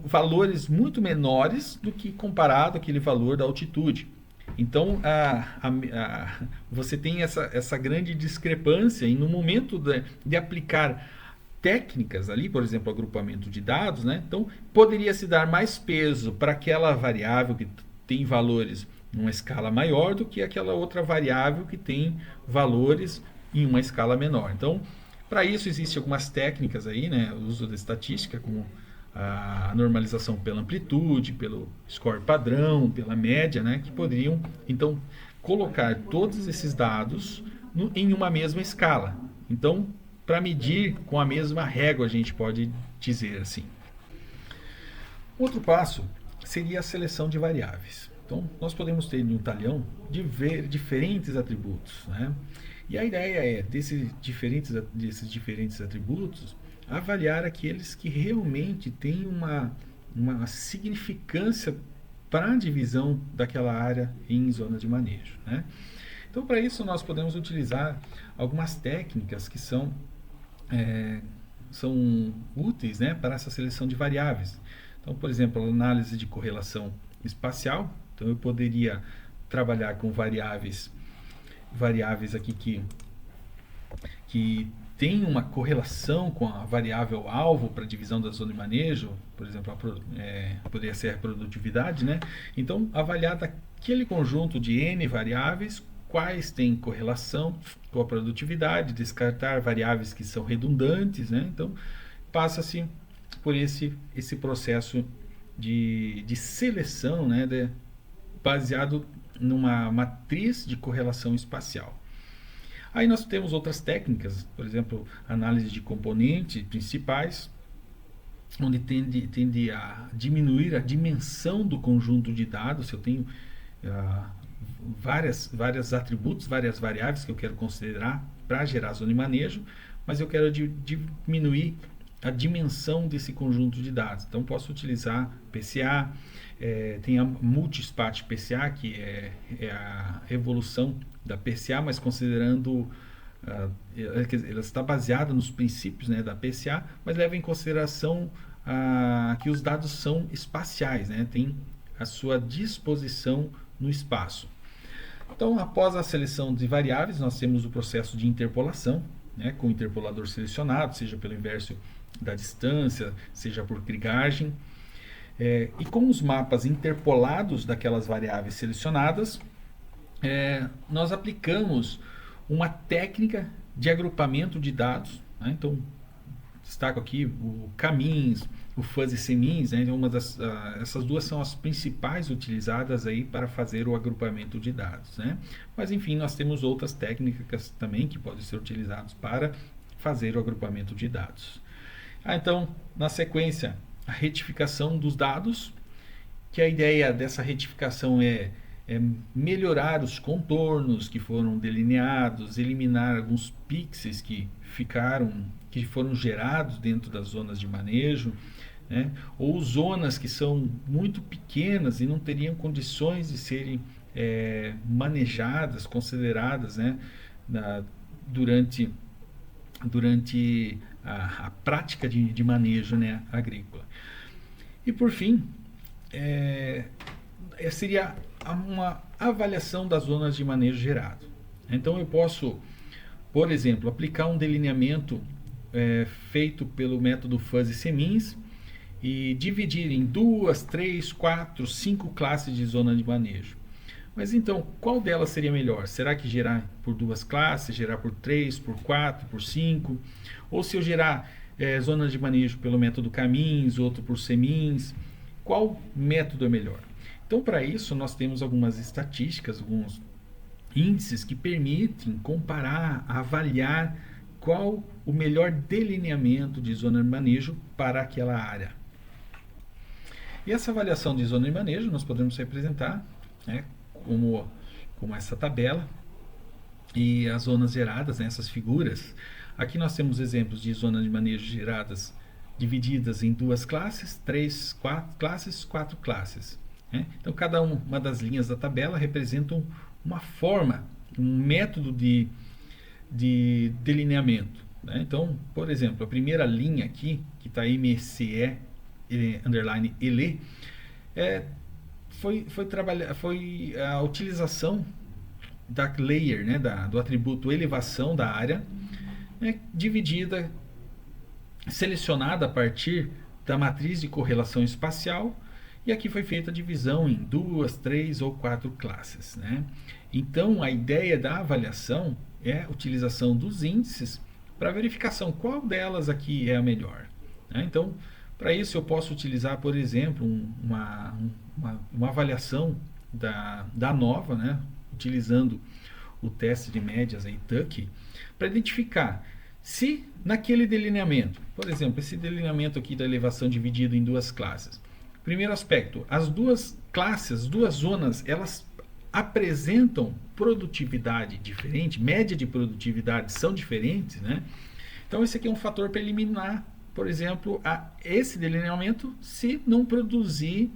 valores muito menores do que comparado àquele valor da altitude. Então, você tem essa grande discrepância e no momento de aplicar técnicas ali, por exemplo, agrupamento de dados, né? Então, poderia se dar mais peso para aquela variável que tem valores numa escala maior do que aquela outra variável que tem valores em uma escala menor. Então, para isso existem algumas técnicas aí, né? O uso da estatística, como a normalização pela amplitude, pelo score padrão, pela média, né? Que poderiam, então, colocar todos esses dados em uma mesma escala. Então, para medir com a mesma régua, a gente pode dizer assim. Outro passo seria a seleção de variáveis. Então, nós podemos ter em um talhão diferentes atributos, né? E a ideia desses diferentes atributos, avaliar aqueles que realmente têm uma significância para a divisão daquela área em zona de manejo, né? Então, para isso, nós podemos utilizar algumas técnicas que são úteis, né, para essa seleção de variáveis. Então, por exemplo, a análise de correlação espacial. Então, eu poderia trabalhar com variáveis aqui que tem uma correlação com a variável alvo para divisão da zona de manejo, por exemplo, poderia ser a produtividade, né? Então, avaliar daquele conjunto de N variáveis, quais têm correlação com a produtividade, descartar variáveis que são redundantes, né? Então, passa-se por esse processo de seleção, né, baseado numa matriz de correlação espacial. Aí nós temos outras técnicas, por exemplo, análise de componentes principais, onde tende a diminuir a dimensão do conjunto de dados. Se eu tenho vários atributos, várias variáveis que eu quero considerar para gerar a zona de manejo, mas eu quero diminuir a dimensão desse conjunto de dados. Então, posso utilizar PCA, tem a Multispat PCA, que é a evolução da PCA, mas considerando, ela está baseada nos princípios, né, da PCA, mas leva em consideração que os dados são espaciais, né, tem a sua disposição no espaço. Então, após a seleção de variáveis, nós temos o processo de interpolação, né, com o interpolador selecionado, seja pelo inverso da distância, seja por krigagem. E com os mapas interpolados daquelas variáveis selecionadas, nós aplicamos uma técnica de agrupamento de dados, né? Então, destaco aqui o K-means, o Fuzzy C-means, né? Essas duas são as principais utilizadas aí para fazer o agrupamento de dados, né? Mas enfim, nós temos outras técnicas também que podem ser utilizadas para fazer o agrupamento de dados. Então, na sequência, a retificação dos dados, que a ideia dessa retificação é melhorar os contornos que foram delineados, eliminar alguns pixels que foram gerados dentro das zonas de manejo, né? Ou zonas que são muito pequenas e não teriam condições de serem manejadas, consideradas, né, durante a prática de manejo, né, agrícola. E por fim, seria uma avaliação das zonas de manejo gerado. Então eu posso, por exemplo, aplicar um delineamento feito pelo método Fuzzy C-means e dividir em 2, 3, 4, 5 classes de zona de manejo. Mas então, qual delas seria melhor? Será que gerar por 2 classes, gerar por 3, por 4, por 5? Ou se eu gerar zonas de manejo pelo método K-means, outro por C-means, qual método é melhor? Então, para isso, nós temos algumas estatísticas, alguns índices que permitem comparar, avaliar qual o melhor delineamento de zona de manejo para aquela área. E essa avaliação de zona de manejo nós podemos representar, né, como essa tabela e as zonas geradas, né, essas figuras. Aqui nós temos exemplos de zonas de manejo geradas divididas em 2 classes, 3, 4 classes, 4 classes. Né? Então, cada uma das linhas da tabela representa uma forma, um método de delineamento. Né? Então, por exemplo, a primeira linha aqui, que está MCE, underline ELE, foi a utilização da layer, né, do atributo elevação da área, né, dividida, selecionada a partir da matriz de correlação espacial, e aqui foi feita a divisão em 2, 3 ou 4 classes. Né? Então, a ideia da avaliação é a utilização dos índices para verificação qual delas aqui é a melhor. Né? Então, para isso eu posso utilizar, por exemplo, uma avaliação da nova, né? Utilizando o teste de médias aí, Tuck, para identificar se naquele delineamento, por exemplo, esse delineamento aqui da elevação dividido em 2 classes. Primeiro aspecto, as 2 classes, as 2 zonas, elas apresentam produtividade diferente, média de produtividade são diferentes, né? Então esse aqui é um fator para eliminar, por exemplo, esse delineamento se não produzir,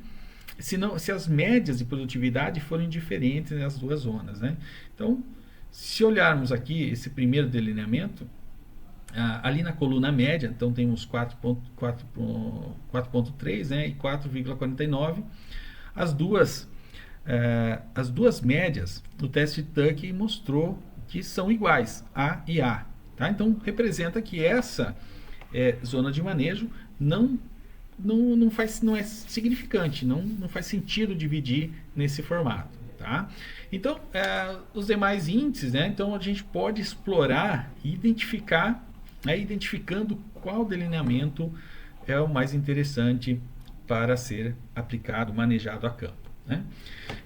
se as médias de produtividade forem diferentes nas 2 zonas, né? Então, se olharmos aqui esse primeiro delineamento, ali na coluna média, então temos 4.3, né, e 4,49. As duas médias, o teste Tuck mostrou que são iguais, A e A. Tá? Então, representa que essa zona de manejo não é significante, não faz sentido dividir nesse formato. Tá? Então, os demais índices, né, então a gente pode explorar e identificar, identificando qual delineamento é o mais interessante para ser aplicado, manejado a campo. Né?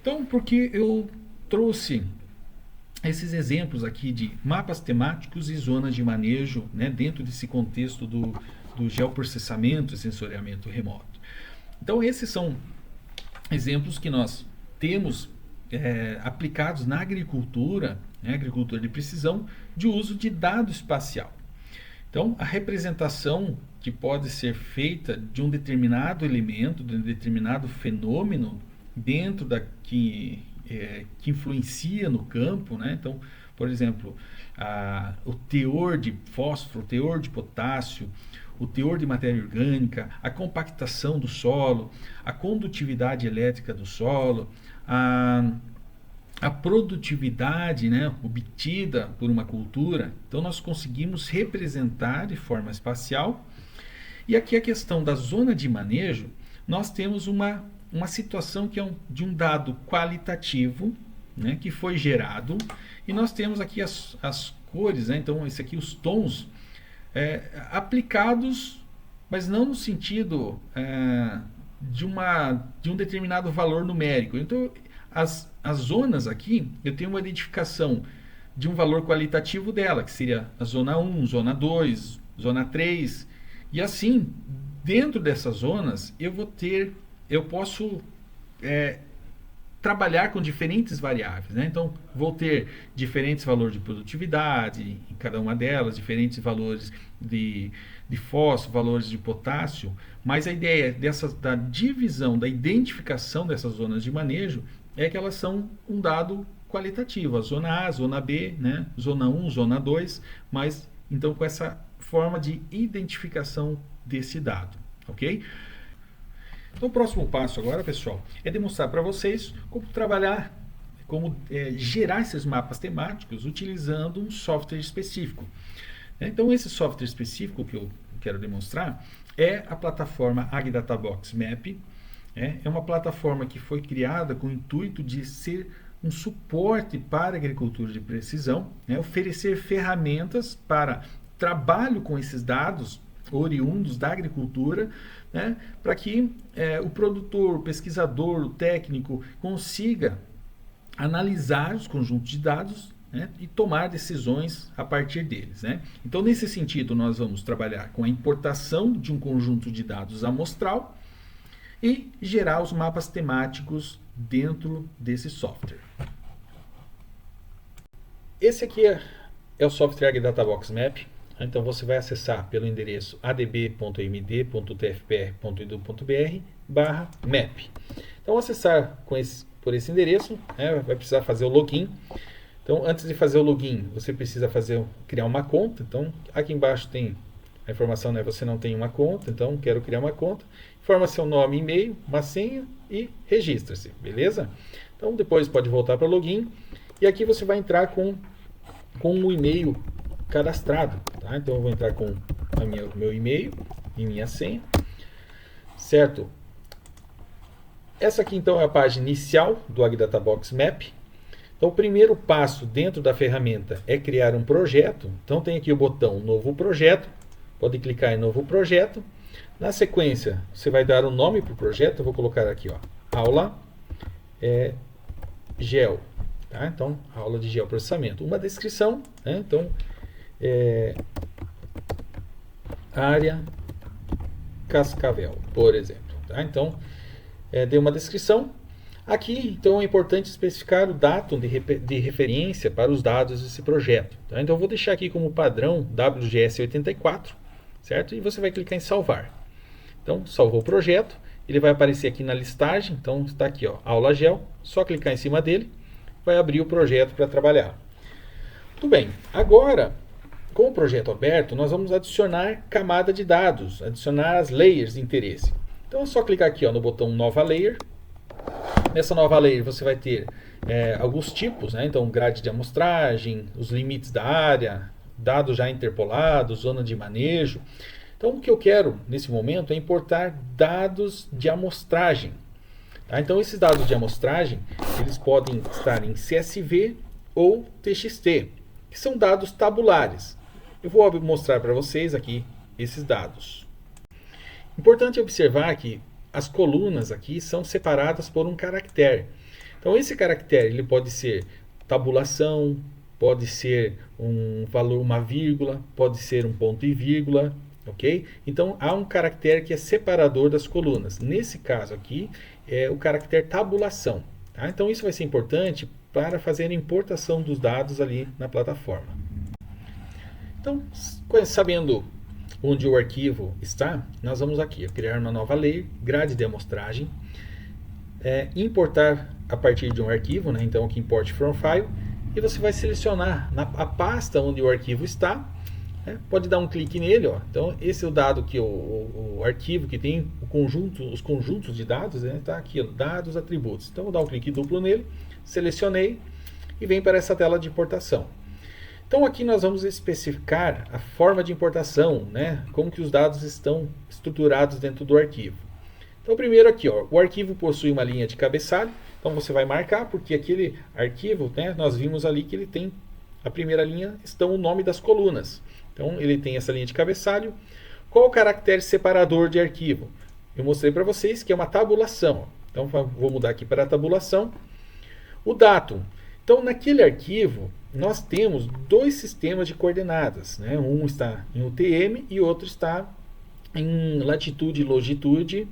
Então, porque eu trouxe esses exemplos aqui de mapas temáticos e zonas de manejo, né, dentro desse contexto do geoprocessamento e sensoriamento remoto. Então, esses são exemplos que nós temos aplicados na agricultura, né, agricultura de precisão, de uso de dado espacial. Então, a representação que pode ser feita de um determinado elemento, de um determinado fenômeno dentro que influencia no campo, né? Então, por exemplo, o teor de fósforo, o teor de potássio, o teor de matéria orgânica, a compactação do solo, a condutividade elétrica do solo, a produtividade, né, obtida por uma cultura. Então nós conseguimos representar de forma espacial. E aqui a questão da zona de manejo, nós temos uma situação que é de um dado qualitativo, né, que foi gerado, e nós temos aqui as cores, né, então esse aqui os tons aplicados, mas não no sentido de um determinado valor numérico. Então as zonas aqui, eu tenho uma identificação de um valor qualitativo dela, que seria a zona 1, zona 2, zona 3, e assim, dentro dessas zonas, eu posso trabalhar com diferentes variáveis, né? Então, vou ter diferentes valores de produtividade em cada uma delas, diferentes valores de fósforo, valores de potássio, mas a ideia da divisão, da identificação dessas zonas de manejo é que elas são um dado qualitativo, a zona A, zona B, né? Zona 1, zona 2, mas então com essa forma de identificação desse dado, ok? Então o próximo passo agora, pessoal, é demonstrar para vocês como trabalhar, como gerar esses mapas temáticos utilizando um software específico. Então esse software específico que eu quero demonstrar é a plataforma AgDataBox Map. É uma plataforma que foi criada com o intuito de ser um suporte para a agricultura de precisão, oferecer ferramentas para trabalho com esses dados oriundos da agricultura, né, para que o produtor, o pesquisador, o técnico consiga analisar os conjuntos de dados, né, e tomar decisões a partir deles, né? Então, nesse sentido, nós vamos trabalhar com a importação de um conjunto de dados amostral e gerar os mapas temáticos dentro desse software. Esse aqui é o software AgDataBox Map. Então você vai acessar pelo endereço adb.md.tfpr.edu.br/map. Então, acessar por esse endereço, vai precisar fazer o login. Então, antes de fazer o login, você precisa criar uma conta. Então, aqui embaixo tem a informação, né? Você não tem uma conta, então quero criar uma conta. Informa seu nome, e-mail, uma senha e registra-se, beleza? Então, depois pode voltar para o login. E aqui você vai entrar com um e-mail cadastrado, tá? Então eu vou entrar com meu e-mail e minha senha, certo? Essa aqui então é a página inicial do AgDataBox Map. Então o primeiro passo dentro da ferramenta é criar um projeto. Então tem aqui o botão Novo Projeto, pode clicar em Novo Projeto. Na sequência você vai dar um nome para o projeto. Eu vou colocar aqui, ó, Aula Geo, tá? Então aula de geoprocessamento. Uma descrição, né? Então área Cascavel, por exemplo, tá? Então dei uma descrição. Aqui então é importante especificar o datum de referência para os dados desse projeto, tá? Então eu vou deixar aqui como padrão WGS84, certo? E você vai clicar em salvar. Então salvou o projeto, ele vai aparecer aqui na listagem. Então está aqui, ó, Aula Geo, só clicar em cima dele vai abrir o projeto para trabalhar. Tudo bem, agora com o projeto aberto, nós vamos adicionar camada de dados, adicionar as layers de interesse. Então é só clicar aqui, ó, no botão Nova Layer. Nessa nova layer você vai ter alguns tipos, né? Então grade de amostragem, os limites da área, dados já interpolados, zona de manejo. Então o que eu quero nesse momento é importar dados de amostragem. Tá? Então esses dados de amostragem, eles podem estar em CSV ou TXT, que são dados tabulares. Eu vou mostrar para vocês aqui esses dados. Importante observar que as colunas aqui são separadas por um caractere. Então esse caractere ele pode ser tabulação, pode ser um valor, uma vírgula, pode ser um ponto e vírgula, ok? Então há um caractere que é separador das colunas. Nesse caso aqui é o caractere tabulação. Tá? Então isso vai ser importante para fazer a importação dos dados ali na plataforma. Então, sabendo onde o arquivo está, nós vamos aqui criar uma nova layer, grade de amostragem, importar a partir de um arquivo, né? Então aqui import from file, e você vai selecionar a pasta onde o arquivo está, né? Pode dar um clique nele, ó. Então esse é o dado que o arquivo que tem os conjuntos de dados, né? Tá aqui, ó, dados, atributos. Então vou dar um clique duplo nele, selecionei e vem para essa tela de importação. Então aqui nós vamos especificar a forma de importação, né? Como que os dados estão estruturados dentro do arquivo. Então primeiro aqui, ó, o arquivo possui uma linha de cabeçalho, então você vai marcar, porque aquele arquivo, né, nós vimos ali que ele tem, a primeira linha estão o nome das colunas. Então ele tem essa linha de cabeçalho. Qual o caractere separador de arquivo? Eu mostrei para vocês que é uma tabulação. Então vou mudar aqui para a tabulação. O datum. Então naquele arquivo nós temos dois sistemas de coordenadas, né? Um está em UTM e outro está em latitude e longitude,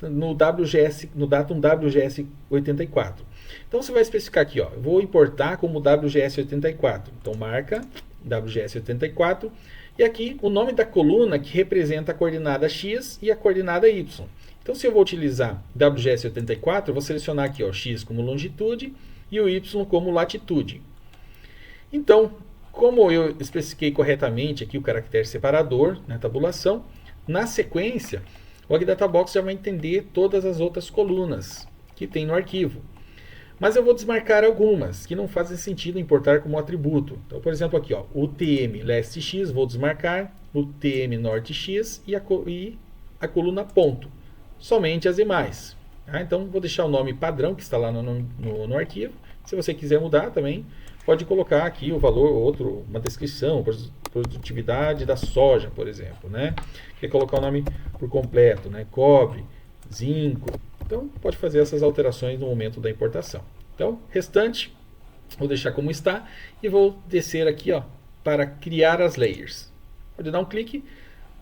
no WGS, no datum WGS 84. Então você vai especificar aqui, ó, eu vou importar como WGS 84. Então marca WGS 84 e aqui o nome da coluna que representa a coordenada X e a coordenada Y. Então se eu vou utilizar WGS 84, eu vou selecionar aqui, ó, X como longitude e o Y como latitude. Então, como eu especifiquei corretamente aqui o caractere separador na tabulação, na sequência, o ArcDataBox já vai entender todas as outras colunas que tem no arquivo. Mas eu vou desmarcar algumas que não fazem sentido importar como atributo. Então, por exemplo, aqui, ó, o TM leste X, vou desmarcar, o TM norte X e a coluna ponto. Somente as demais. Tá? Então, vou deixar o nome padrão que está lá no arquivo. Se você quiser mudar também, pode colocar aqui o valor, uma descrição, produtividade da soja, por exemplo, né? Quer colocar o nome por completo, né? Cobre, zinco. Então, pode fazer essas alterações no momento da importação. Então, restante, vou deixar como está e vou descer aqui, ó, para criar as layers. Pode dar um clique,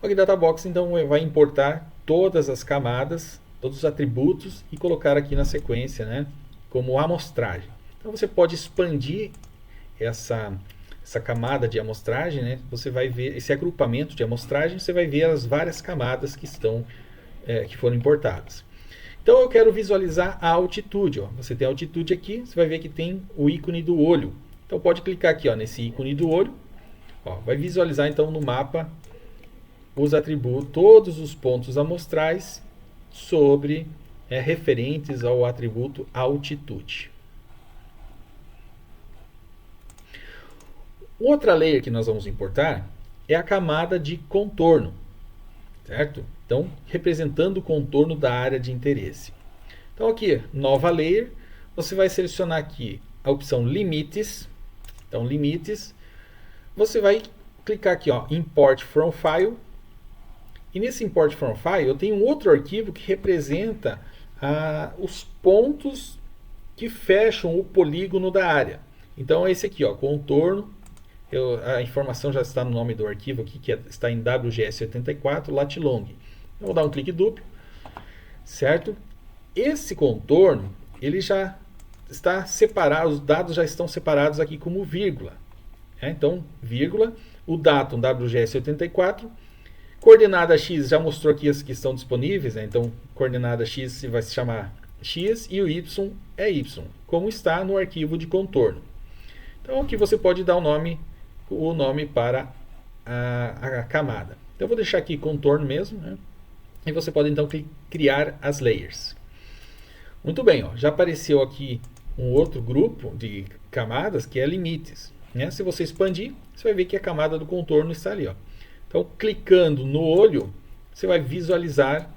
o ArcDataBox então vai importar todas as camadas, todos os atributos e colocar aqui na sequência, né? Como amostragem. Então, você pode expandir essa camada de amostragem, né? Você vai ver esse agrupamento de amostragem, você vai ver as várias camadas que que foram importadas. Então eu quero visualizar a altitude, ó. Você tem a altitude aqui, você vai ver que tem o ícone do olho. Então pode clicar aqui, ó, nesse ícone do olho, ó, vai visualizar então no mapa os atributos, todos os pontos amostrais referentes ao atributo altitude. Outra layer que nós vamos importar é a camada de contorno, certo? Então, representando o contorno da área de interesse. Então, aqui, nova layer, você vai selecionar aqui a opção limites. Então, limites, você vai clicar aqui, ó, import from file. E nesse import from file, eu tenho um outro arquivo que representa os pontos que fecham o polígono da área. Então, é esse aqui, ó, contorno. A informação já está no nome do arquivo aqui, que está em WGS84 latlong. Eu vou dar um clique duplo, certo? Esse contorno, ele já está separado, os dados já estão separados aqui como vírgula. Então, vírgula, o datum WGS84, coordenada X já mostrou aqui as que estão disponíveis, né? Então, coordenada X vai se chamar X e o Y é Y, como está no arquivo de contorno. Então, aqui você pode dar o nome para a camada. Então, eu vou deixar aqui contorno mesmo, né? E você pode então criar as layers. Muito bem, ó, já apareceu aqui um outro grupo de camadas que é limites, né? Se você expandir, você vai ver que a camada do contorno está ali, ó. Então, clicando no olho, você vai visualizar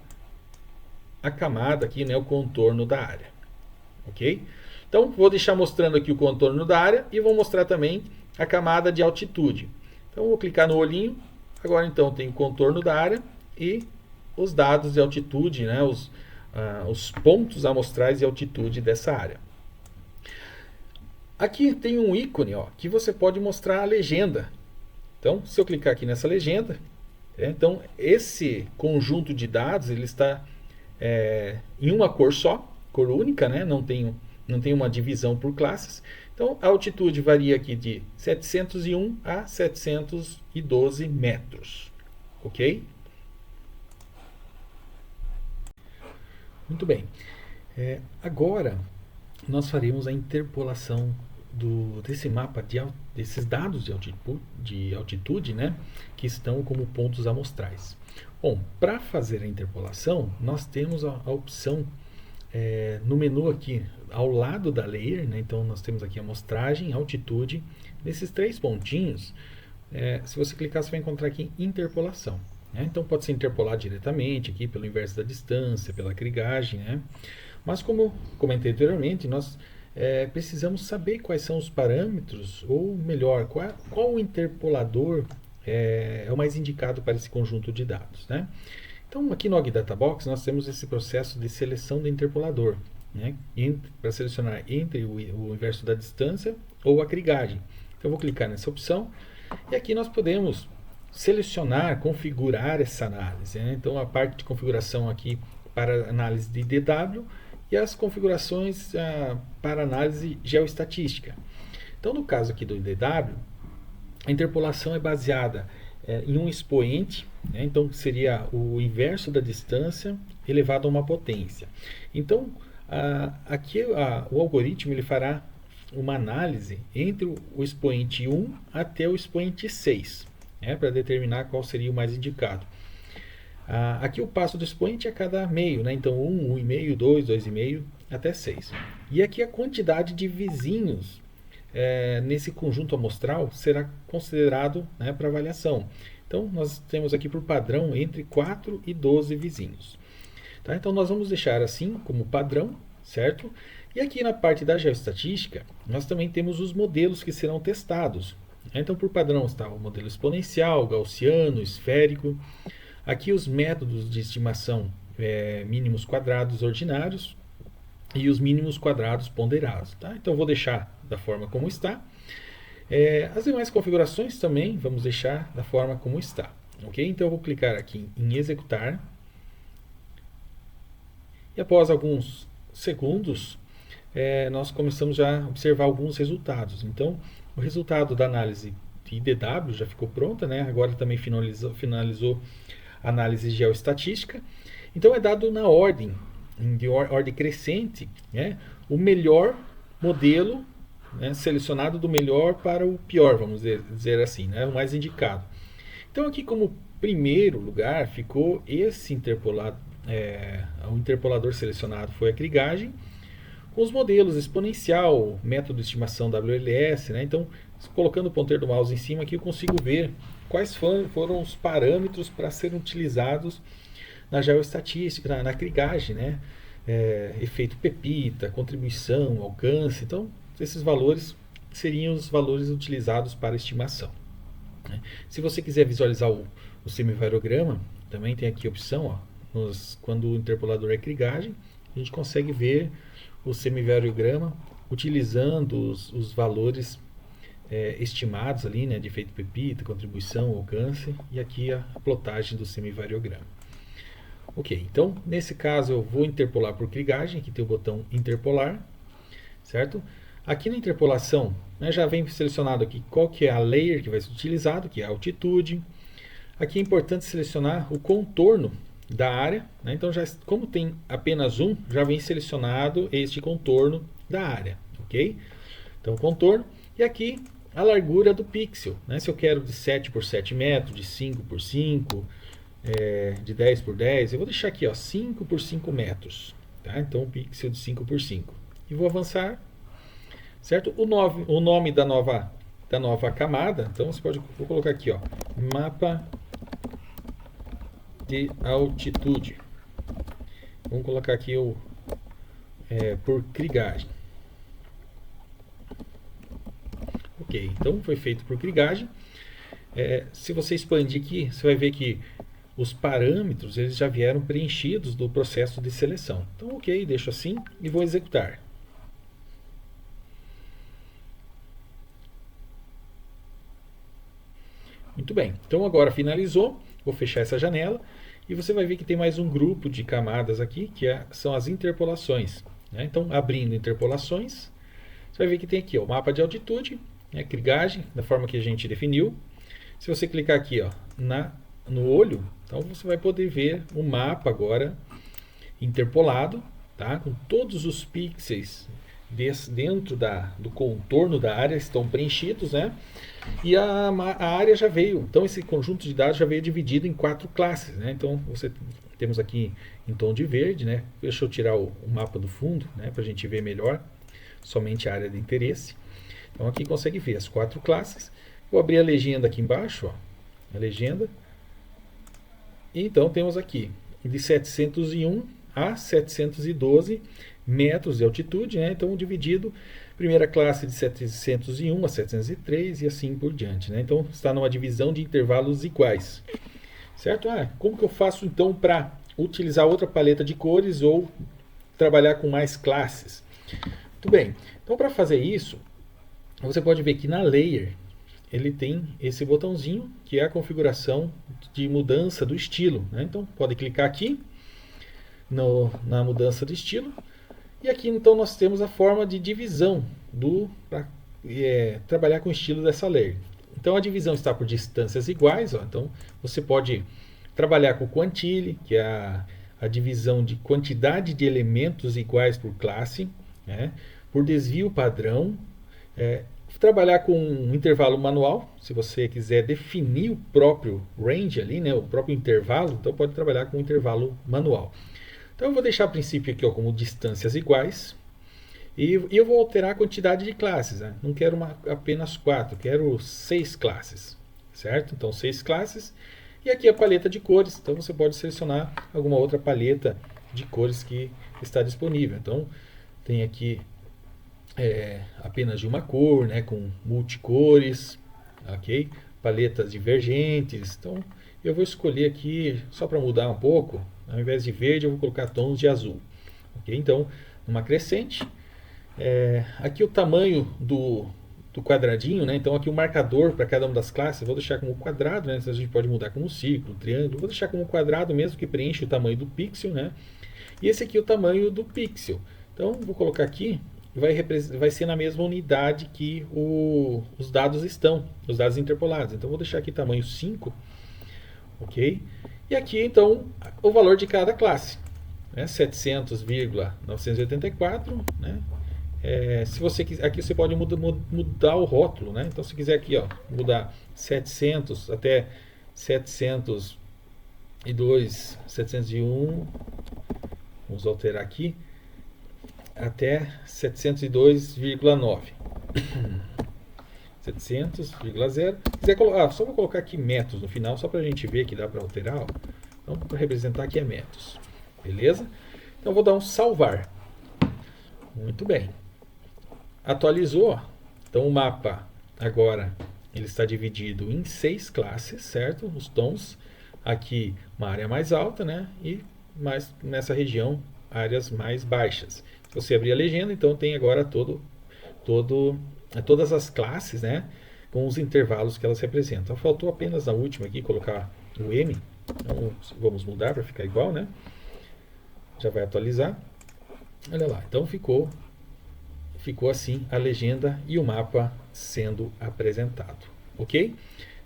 a camada aqui, né, o contorno da área. Ok? Então, vou deixar mostrando aqui o contorno da área e vou mostrar também a camada de altitude. Então, vou clicar no olhinho. Agora, então, tem o contorno da área e os dados de altitude, né, os pontos amostrais de altitude dessa área. Aqui tem um ícone, ó, que você pode mostrar a legenda. Então, se eu clicar aqui nessa legenda, então esse conjunto de dados ele está em uma cor só, cor única, né? Não tem uma divisão por classes. Então, a altitude varia aqui de 701 a 712 metros. Ok? Muito bem. Agora, nós faremos a interpolação desse mapa, desses dados de altitude, né, que estão como pontos amostrais. Bom, para fazer a interpolação, nós temos a opção no menu aqui, ao lado da layer, né, então nós temos aqui a amostragem, altitude, nesses 3 pontinhos, se você clicar você vai encontrar aqui interpolação. Então pode ser interpolado diretamente aqui pelo inverso da distância, pela krigagem, né? Mas como comentei anteriormente, nós precisamos saber quais são os parâmetros, ou melhor, qual o interpolador é o mais indicado para esse conjunto de dados, né? Então aqui no OGDataBox nós temos esse processo de seleção do interpolador, né? Para selecionar entre o inverso da distância ou a krigagem. Então eu vou clicar nessa opção e aqui nós podemos selecionar, configurar essa análise, né? Então a parte de configuração aqui para análise de DW e as configurações para análise geoestatística. Então no caso aqui do DW, a interpolação é baseada em um expoente, né? Então seria o inverso da distância elevado a uma potência. Então aqui o algoritmo ele fará uma análise entre o expoente 1 até o expoente 6. Para determinar qual seria o mais indicado. Aqui o passo do expoente é cada meio, né? Então 1, 1,5, 2, 2,5 até 6. E aqui a quantidade de vizinhos nesse conjunto amostral será considerado, né, para avaliação. Então nós temos aqui por padrão entre 4 e 12 vizinhos. Tá? Então nós vamos deixar assim como padrão, certo? E aqui na parte da geoestatística nós também temos os modelos que serão testados. Então, por padrão está o modelo exponencial, gaussiano, esférico. Aqui os métodos de estimação mínimos quadrados ordinários e os mínimos quadrados ponderados. Tá? Então, vou deixar da forma como está. As demais configurações também vamos deixar da forma como está. Ok? Então, eu vou clicar aqui em executar. E após alguns segundos, nós começamos já a observar alguns resultados. Então, o resultado da análise de DW já ficou pronta, né? Agora também finalizou a análise geoestatística. Então é dado na ordem, de ordem crescente, né? O melhor modelo, né? Selecionado do melhor para o pior, vamos dizer assim, né? O mais indicado. Então aqui como primeiro lugar ficou esse interpolado, o interpolador selecionado foi a krigagem, com os modelos exponencial, método de estimação WLS, né? Então, colocando o ponteiro do mouse em cima aqui, eu consigo ver quais foram os parâmetros para serem utilizados na geoestatística, na krigagem, né? Efeito Pepita, contribuição, alcance. Então, esses valores seriam os valores utilizados para estimação, né? Se você quiser visualizar o semivariograma, também tem aqui a opção, quando o interpolador é krigagem, a gente consegue ver o semivariograma utilizando os valores estimados ali, né, de efeito Pepita, contribuição, alcance, e aqui a plotagem do semivariograma. Ok, então nesse caso eu vou interpolar por krigagem, aqui tem o botão interpolar, certo? Aqui na interpolação, né, já vem selecionado aqui qual que é a layer que vai ser utilizado, que é a altitude. Aqui é importante selecionar o contorno da área, né? Então como tem apenas um, já vem selecionado este contorno da área, ok? Então contorno, e aqui a largura do pixel, né? Se eu quero de 7 por 7 metros, de 5 por 5, de 10 por 10, eu vou deixar aqui 5 por 5 metros, tá? Então um pixel de 5 por 5, e vou avançar, certo? O nome da nova camada, então vou colocar aqui, mapa de altitude. Vamos colocar aqui por krigagem. Ok, então foi feito por krigagem. Se você expandir aqui, você vai ver que os parâmetros eles já vieram preenchidos do processo de seleção. Então, ok, deixo assim e vou executar. Muito bem, então agora finalizou. Vou fechar essa janela e você vai ver que tem mais um grupo de camadas aqui, que são as interpolações. né? Então, abrindo interpolações, você vai ver que tem aqui ó, o mapa de altitude, né, krigagem, da forma que a gente definiu. Se você clicar aqui ó, no olho, então você vai poder ver o mapa agora interpolado, tá? Com todos os pixels dentro do contorno da área estão preenchidos, né? E a área já veio, então esse conjunto de dados já veio dividido em 4 classes, né? Então temos aqui em tom de verde, né? Deixa eu tirar o mapa do fundo, né? Para a gente ver melhor somente a área de interesse. Então aqui consegue ver as 4 classes. Vou abrir a legenda aqui embaixo, ó, a legenda. E então temos aqui de 701 a 712 metros de altitude, né? Então dividido, primeira classe de 701 a 703 e assim por diante, né? Então está numa divisão de intervalos iguais, certo? Como que eu faço então para utilizar outra paleta de cores ou trabalhar com mais classes? Muito bem, então para fazer isso, você pode ver que na Layer ele tem esse botãozinho que é a configuração de mudança do estilo, né? Então pode clicar aqui na mudança de estilo. E aqui então nós temos a forma de divisão para trabalhar com o estilo dessa layer. Então a divisão está por distâncias iguais, ó. Então você pode trabalhar com quantile, que é a divisão de quantidade de elementos iguais por classe, né? Por desvio padrão, trabalhar com um intervalo manual, se você quiser definir o próprio range ali, né? O próprio intervalo, então pode trabalhar com um intervalo manual. Então eu vou deixar a princípio aqui ó, como distâncias iguais e eu vou alterar a quantidade de classes, né? Não quero apenas 4, quero 6 classes, certo? Então 6 classes e aqui a paleta de cores, então você pode selecionar alguma outra paleta de cores que está disponível. Então tem aqui apenas de uma cor, né? Com multicores, ok? Paletas divergentes, então eu vou escolher aqui só para mudar um pouco. Ao invés de verde, eu vou colocar tons de azul. Okay? Então, numa crescente. Aqui o tamanho do quadradinho, né? Então aqui o marcador para cada uma das classes, eu vou deixar como quadrado, né? A gente pode mudar como círculo, triângulo. Vou deixar como quadrado mesmo, que preenche o tamanho do pixel, né? E esse aqui é o tamanho do pixel. Então, vou colocar aqui, vai ser na mesma unidade que os dados estão, os dados interpolados. Então, vou deixar aqui tamanho 5, ok? E aqui, então, o valor de cada classe, né? 700,984, né? Se você quiser, aqui você pode mudar o rótulo, né? Então, se quiser aqui, ó, mudar 700 até 702, 701, vamos alterar aqui, até 702,9. 700,0. Quiser colocar, só vou colocar aqui metros no final, só para a gente ver que dá para alterar. Ó. Então, para representar aqui é metros. Beleza? Então, vou dar um salvar. Muito bem. Atualizou. Então, o mapa agora ele está dividido em 6 classes, certo? Os tons. Aqui, uma área mais alta, né? E mais nessa região, áreas mais baixas. Se você abrir a legenda, então tem agora todas as classes, né, com os intervalos que elas representam. Faltou apenas na última aqui colocar o M. Então, vamos mudar para ficar igual, né? Já vai atualizar. Olha lá, então ficou assim a legenda e o mapa sendo apresentado, ok?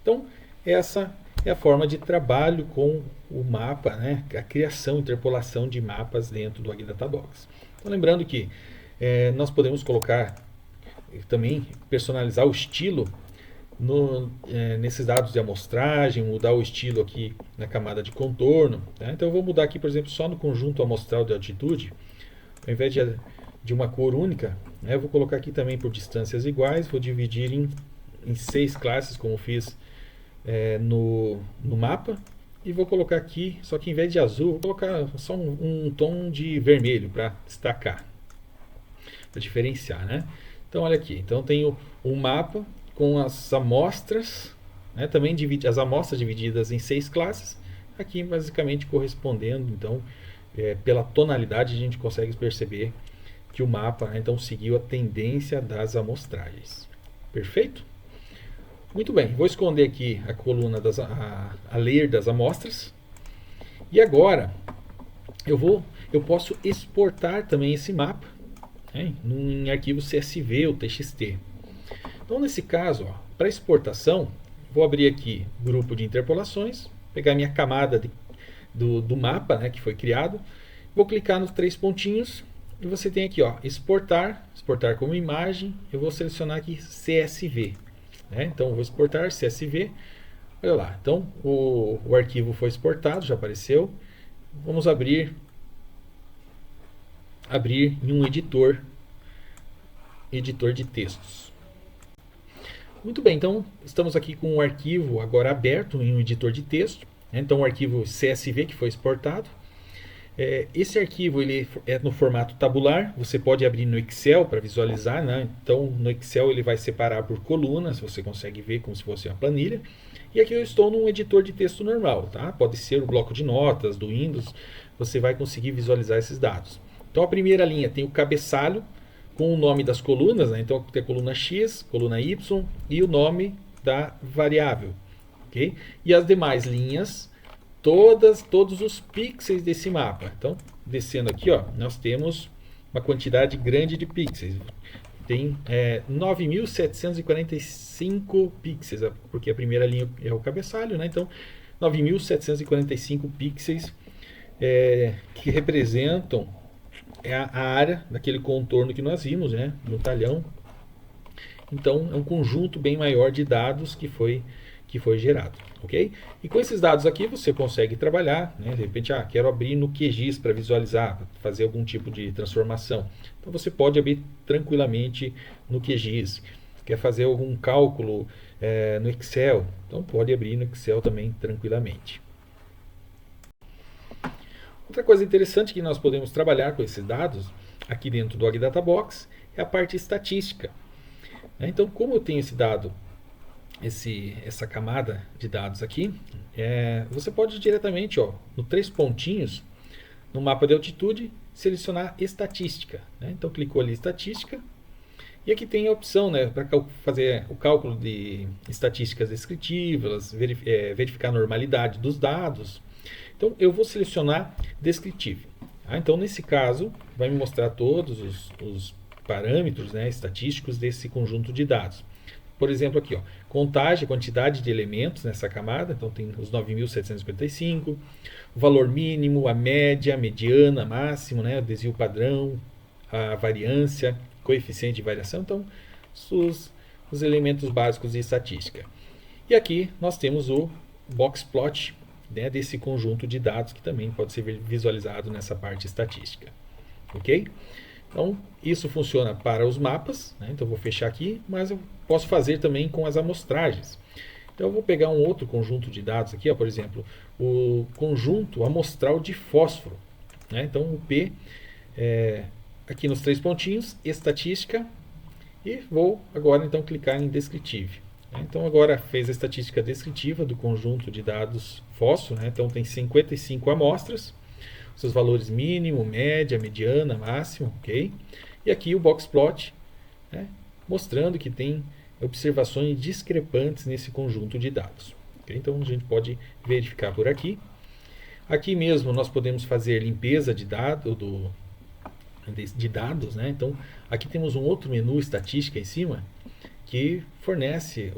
Então essa é a forma de trabalho com o mapa, né? A criação e interpolação de mapas dentro do AguiDataDocs. Então lembrando que nós podemos colocar também personalizar o estilo nesses dados de amostragem, mudar o estilo aqui na camada de contorno. Tá? Então eu vou mudar aqui, por exemplo, só no conjunto amostral de altitude, ao invés de uma cor única, né, eu vou colocar aqui também por distâncias iguais, vou dividir em 6 classes, como fiz no mapa, e vou colocar aqui, só que em vez de azul, vou colocar só um tom de vermelho para destacar, para diferenciar, né? Então olha aqui, então tenho um mapa com as amostras, né, também as amostras divididas em 6 classes, aqui basicamente correspondendo, então, pela tonalidade a gente consegue perceber que o mapa, né, então seguiu a tendência das amostragens. Perfeito? Muito bem, vou esconder aqui a coluna, a layer das amostras, e agora eu posso exportar também esse mapa, né, em arquivo CSV ou TXT. Então, nesse caso, para exportação, vou abrir aqui grupo de interpolações, pegar minha camada do mapa, né, que foi criado, vou clicar nos 3 pontinhos e você tem aqui, exportar como imagem. Eu vou selecionar aqui CSV, né? Então eu vou exportar CSV. Olha lá, então o arquivo foi exportado, já apareceu. Vamos abrir em um editor de textos. Muito bem, então estamos aqui com o arquivo agora aberto em um editor de texto, né? Então o arquivo CSV que foi exportado. Esse arquivo ele é no formato tabular, você pode abrir no Excel para visualizar, né? Então no Excel ele vai separar por colunas, você consegue ver como se fosse uma planilha. E aqui eu estou num editor de texto normal, tá? Pode ser o bloco de notas do Windows, você vai conseguir visualizar esses dados. Então a primeira linha tem o cabeçalho com o nome das colunas, né? Então tem a coluna X, coluna Y e o nome da variável, ok? E as demais linhas todos os pixels desse mapa. Então, descendo aqui, nós temos uma quantidade grande de pixels. Tem 9.745 pixels, porque a primeira linha é o cabeçalho, né? Então, 9.745 pixels que representam a área daquele contorno que nós vimos, né? No talhão. Então, é um conjunto bem maior de dados que foi gerado, ok? E com esses dados aqui você consegue trabalhar, né? De repente, quero abrir no QGIS para visualizar, fazer algum tipo de transformação. Então você pode abrir tranquilamente no QGIS. Quer fazer algum cálculo no Excel, então pode abrir no Excel também tranquilamente. Outra coisa interessante que nós podemos trabalhar com esses dados aqui dentro do AgDataBox é a parte estatística. Então, como eu tenho esse dado, essa camada de dados aqui, você pode diretamente, no 3 pontinhos, no mapa de altitude, selecionar estatística, né? Então clicou ali estatística, e aqui tem a opção, né, para fazer o cálculo de estatísticas descritivas, verificar a normalidade dos dados. Então eu vou selecionar descritivo. Então nesse caso vai me mostrar todos os parâmetros, né, estatísticos desse conjunto de dados. Por exemplo, aqui, contagem, quantidade de elementos nessa camada. Então tem os 9.755, o valor mínimo, a média, a mediana, máximo, né, o desvio padrão, a variância, coeficiente de variação. Então, os elementos básicos de estatística. E aqui nós temos o box plot, né, desse conjunto de dados que também pode ser visualizado nessa parte estatística. Ok? Então, isso funciona para os mapas, né? Então, eu vou fechar aqui, mas eu posso fazer também com as amostragens. Então, eu vou pegar um outro conjunto de dados aqui, por exemplo, o conjunto amostral de fósforo, né? Então, o P, aqui nos 3 pontinhos, estatística, e vou agora, então, clicar em Descritive. Então, agora fez a estatística descritiva do conjunto de dados fósforo, né? Então, tem 55 amostras, seus valores mínimo, média, mediana, máximo, ok? E aqui o box plot, né, mostrando que tem observações discrepantes nesse conjunto de dados. Okay? Então a gente pode verificar por aqui. Aqui mesmo nós podemos fazer limpeza de dados, né? Então aqui temos um outro menu estatística em cima que fornece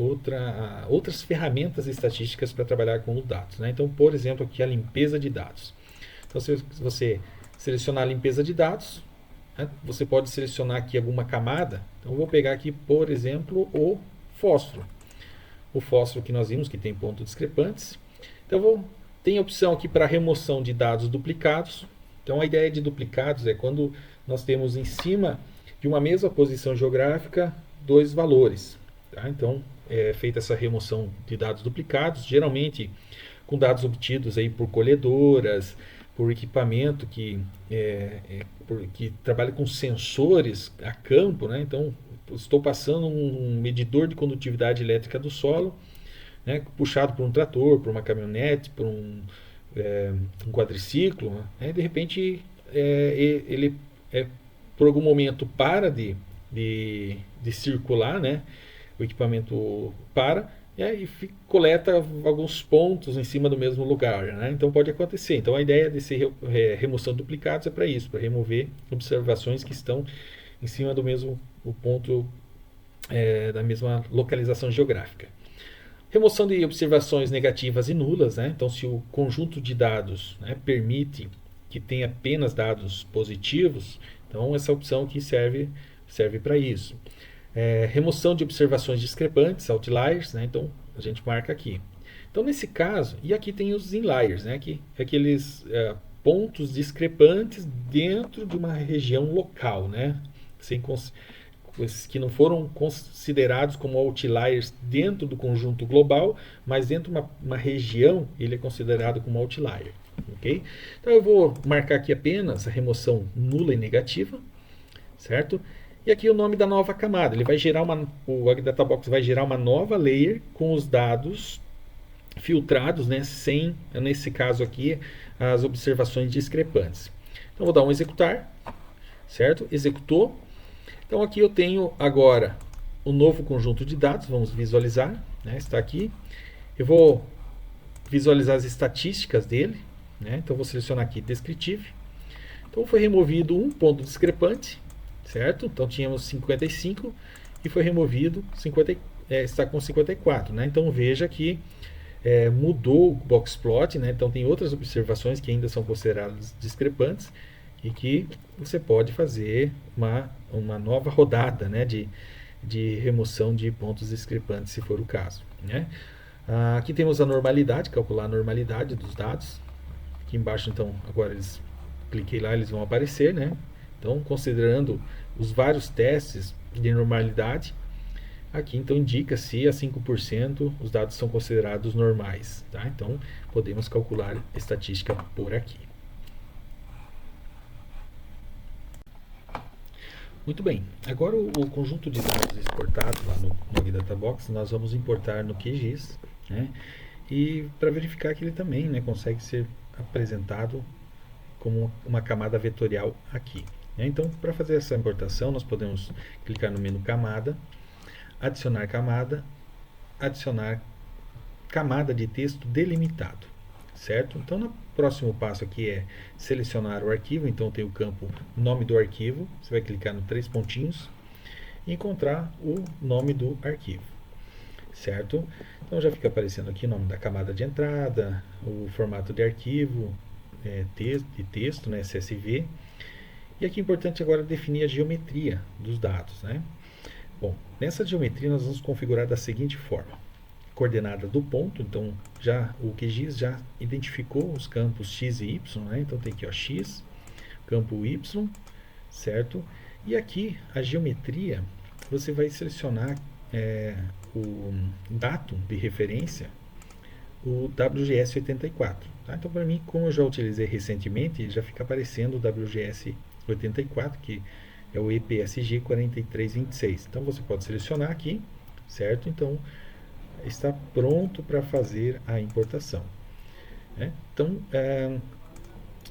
outras ferramentas estatísticas para trabalhar com os dados, né? Então, por exemplo, aqui a limpeza de dados. Então, se você selecionar a limpeza de dados, né, você pode selecionar aqui alguma camada. Então, eu vou pegar aqui, por exemplo, o fósforo. O fósforo que nós vimos, que tem pontos discrepantes. Então, tem a opção aqui para remoção de dados duplicados. Então, a ideia de duplicados é quando nós temos em cima de uma mesma posição geográfica 2 valores. Tá? Então, é feita essa remoção de dados duplicados, geralmente com dados obtidos aí por colhedoras, por equipamento que trabalha com sensores a campo, né? Então, estou passando um medidor de condutividade elétrica do solo, né, puxado por um trator, por uma caminhonete, por um quadriciclo, né? De repente, ele por algum momento para de circular, né? O equipamento para, e coleta alguns pontos em cima do mesmo lugar, né? Então pode acontecer. Então a ideia desse remoção de duplicados é para isso, para remover observações que estão em cima do mesmo o ponto da mesma localização geográfica. Remoção de observações negativas e nulas, né? Então, se o conjunto de dados, né, permite que tenha apenas dados positivos, então essa opção aqui serve para isso. Remoção de observações discrepantes, outliers, né? Então a gente marca aqui. Então, nesse caso, e aqui tem os inliers, né? Que é aqueles pontos discrepantes dentro de uma região local, né? Que não foram considerados como outliers dentro do conjunto global, mas dentro de uma região ele é considerado como outlier. Okay? Então eu vou marcar aqui apenas a remoção nula e negativa, certo? E aqui o nome da nova camada. Ele vai gerar o AgDataBox vai gerar uma nova layer com os dados filtrados, né, sem, nesse caso aqui, as observações discrepantes. Então vou dar um executar, certo? Executou. Então aqui eu tenho agora o novo conjunto de dados, vamos visualizar, né, está aqui. Eu vou visualizar as estatísticas dele, né, então vou selecionar aqui Descriptive. Então foi removido um ponto discrepante, certo? Então tínhamos 55 e foi removido 50, está com 54, né? Então veja que mudou o boxplot, né? Então tem outras observações que ainda são consideradas discrepantes e que você pode fazer uma nova rodada, né, de remoção de pontos discrepantes, se for o caso, né? Aqui temos a normalidade, calcular a normalidade dos dados. Aqui embaixo, então, agora cliquei lá, eles vão aparecer, né? Então, considerando os vários testes de normalidade, aqui então indica se a 5% os dados são considerados normais, tá? Então, podemos calcular a estatística por aqui. Muito bem, agora o conjunto de dados exportados lá no AgDataBox, nós vamos importar no QGIS, né? E para verificar que ele também, né, consegue ser apresentado como uma camada vetorial aqui. Então, para fazer essa importação, nós podemos clicar no menu camada, adicionar camada de texto delimitado, certo? Então, no próximo passo aqui é selecionar o arquivo, então tem o campo nome do arquivo, você vai clicar no 3 pontinhos e encontrar o nome do arquivo, certo? Então já fica aparecendo aqui o nome da camada de entrada, o formato de arquivo, texto, né, CSV. E aqui é importante agora definir a geometria dos dados, né? Bom, nessa geometria nós vamos configurar da seguinte forma: coordenada do ponto, então o QGIS já identificou os campos x e y, né? Então tem aqui ó, x, campo y, certo? E aqui a geometria, você vai selecionar o datum de referência, o WGS 84. Tá? Então, para mim, como eu já utilizei recentemente, já fica aparecendo o WGS 84, que é o EPSG 4326. Então, você pode selecionar aqui, certo? Então, está pronto para fazer a importação, né? Então,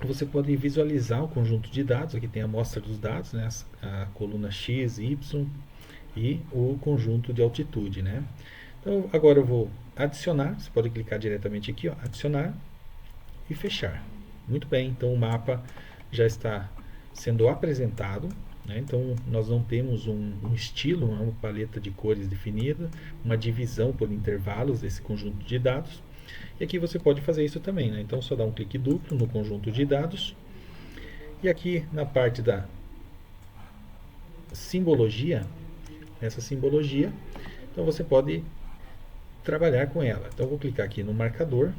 você pode visualizar o conjunto de dados. Aqui tem a amostra dos dados, né? A coluna X, Y e o conjunto de altitude, né? Então, agora eu vou adicionar. Você pode clicar diretamente aqui, ó, adicionar e fechar. Muito bem, então o mapa já está sendo apresentado, né? Então nós não temos um estilo, uma paleta de cores definida, uma divisão por intervalos desse conjunto de dados. E aqui você pode fazer isso também, né? Então só dá um clique duplo no conjunto de dados. E aqui na parte da simbologia, essa simbologia, então você pode trabalhar com ela. Então eu vou clicar aqui no marcador.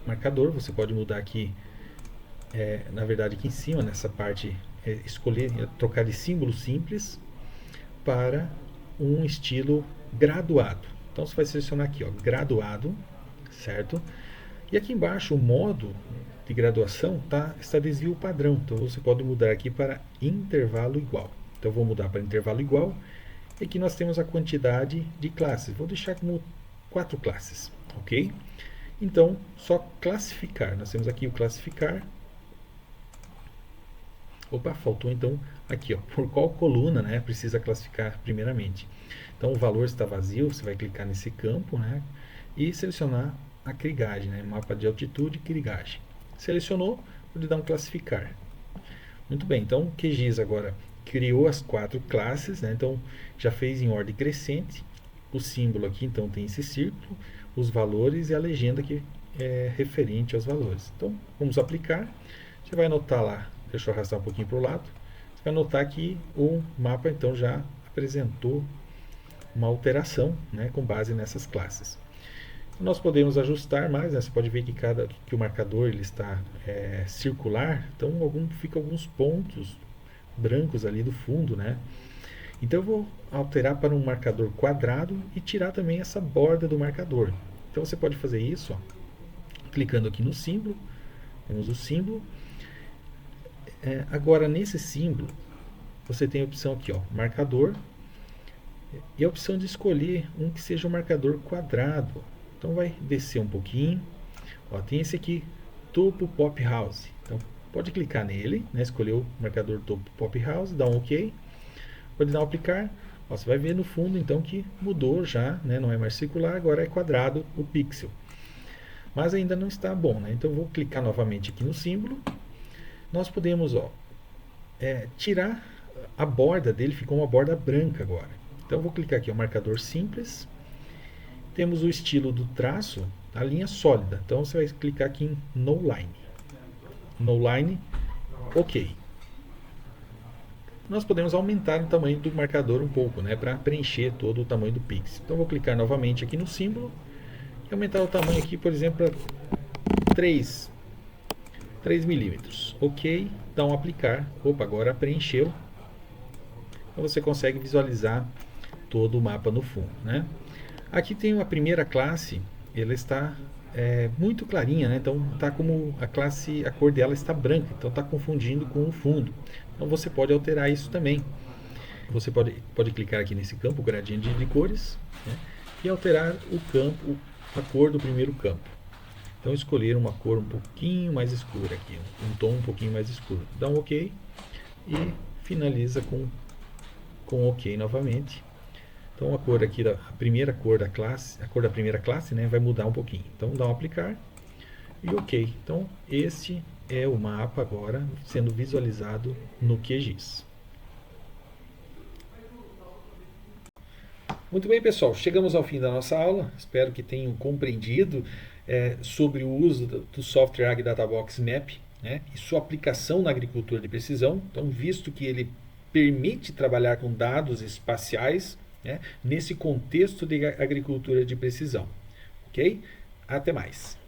Marcador, você pode mudar aqui, na verdade aqui em cima, nessa parte, escolher, trocar de símbolo simples para um estilo graduado. Então você vai selecionar aqui, ó, graduado, certo? E aqui embaixo o modo de graduação está desvio padrão. Então você pode mudar aqui para intervalo igual. Então eu vou mudar para intervalo igual. E aqui nós temos a quantidade de classes. Vou deixar como 4 classes, ok? Então, só classificar. Nós temos aqui o classificar. Opa, faltou então aqui, ó, por qual coluna, né, precisa classificar primeiramente. Então, o valor está vazio, você vai clicar nesse campo, né, e selecionar a krigagem, né, mapa de altitude e krigagem. Selecionou, vou lhe dar um classificar. Muito bem, então o QGIS agora criou as 4 classes, né? Então já fez em ordem crescente. O símbolo aqui então tem esse círculo, os valores e a legenda que é referente aos valores. Então vamos aplicar. Você vai notar lá, deixa eu arrastar um pouquinho para o lado, você vai notar que o mapa então já apresentou uma alteração, né, com base nessas classes. Nós podemos ajustar mais, né? Você pode ver que o marcador ele está circular, então fica alguns pontos brancos ali do fundo, né? Então eu vou alterar para um marcador quadrado e tirar também essa borda do marcador. Então você pode fazer isso, ó, clicando aqui no símbolo, temos o símbolo. Agora nesse símbolo você tem a opção aqui, ó, marcador, e a opção de escolher um que seja um marcador quadrado. Então vai descer um pouquinho, ó, tem esse aqui, topo pop house. Então pode clicar nele, né, escolher o marcador topo pop house, dar um OK, pode dar um aplicar. Ó, você vai ver no fundo então que mudou já, né, não é mais circular, agora é quadrado o pixel. Mas ainda não está bom, né? Então eu vou clicar novamente aqui no símbolo. Nós podemos, ó, tirar a borda dele, ficou uma borda branca agora. Então eu vou clicar aqui, ó, marcador simples. Temos o estilo do traço, a linha sólida. Então você vai clicar aqui em No Line. No Line, OK. Nós podemos aumentar o tamanho do marcador um pouco, né, para preencher todo o tamanho do pixel. Então vou clicar novamente aqui no símbolo e aumentar o tamanho aqui, por exemplo, para 3 milímetros. OK, dá um aplicar. Opa, agora preencheu. Então você consegue visualizar todo o mapa no fundo, né? Aqui tem a primeira classe, ela está muito clarinha, né? Então está como a cor dela está branca, então está confundindo com o fundo. Então você pode alterar isso também. Você pode clicar aqui nesse campo, gradiente de cores, né? E alterar o campo, a cor do primeiro campo. Então escolher uma cor um pouquinho mais escura aqui, um tom um pouquinho mais escuro. Dá um OK e finaliza com OK novamente. Então a cor aqui, a primeira cor da classe, a cor da primeira classe, né, vai mudar um pouquinho. Então dá um aplicar e OK. Então esse é o mapa agora sendo visualizado no QGIS. Muito bem, pessoal, chegamos ao fim da nossa aula. Espero que tenham compreendido sobre o uso do software AgDataBox Map, né, e sua aplicação na agricultura de precisão. Então, visto que ele permite trabalhar com dados espaciais, né, nesse contexto de agricultura de precisão. Ok? Até mais.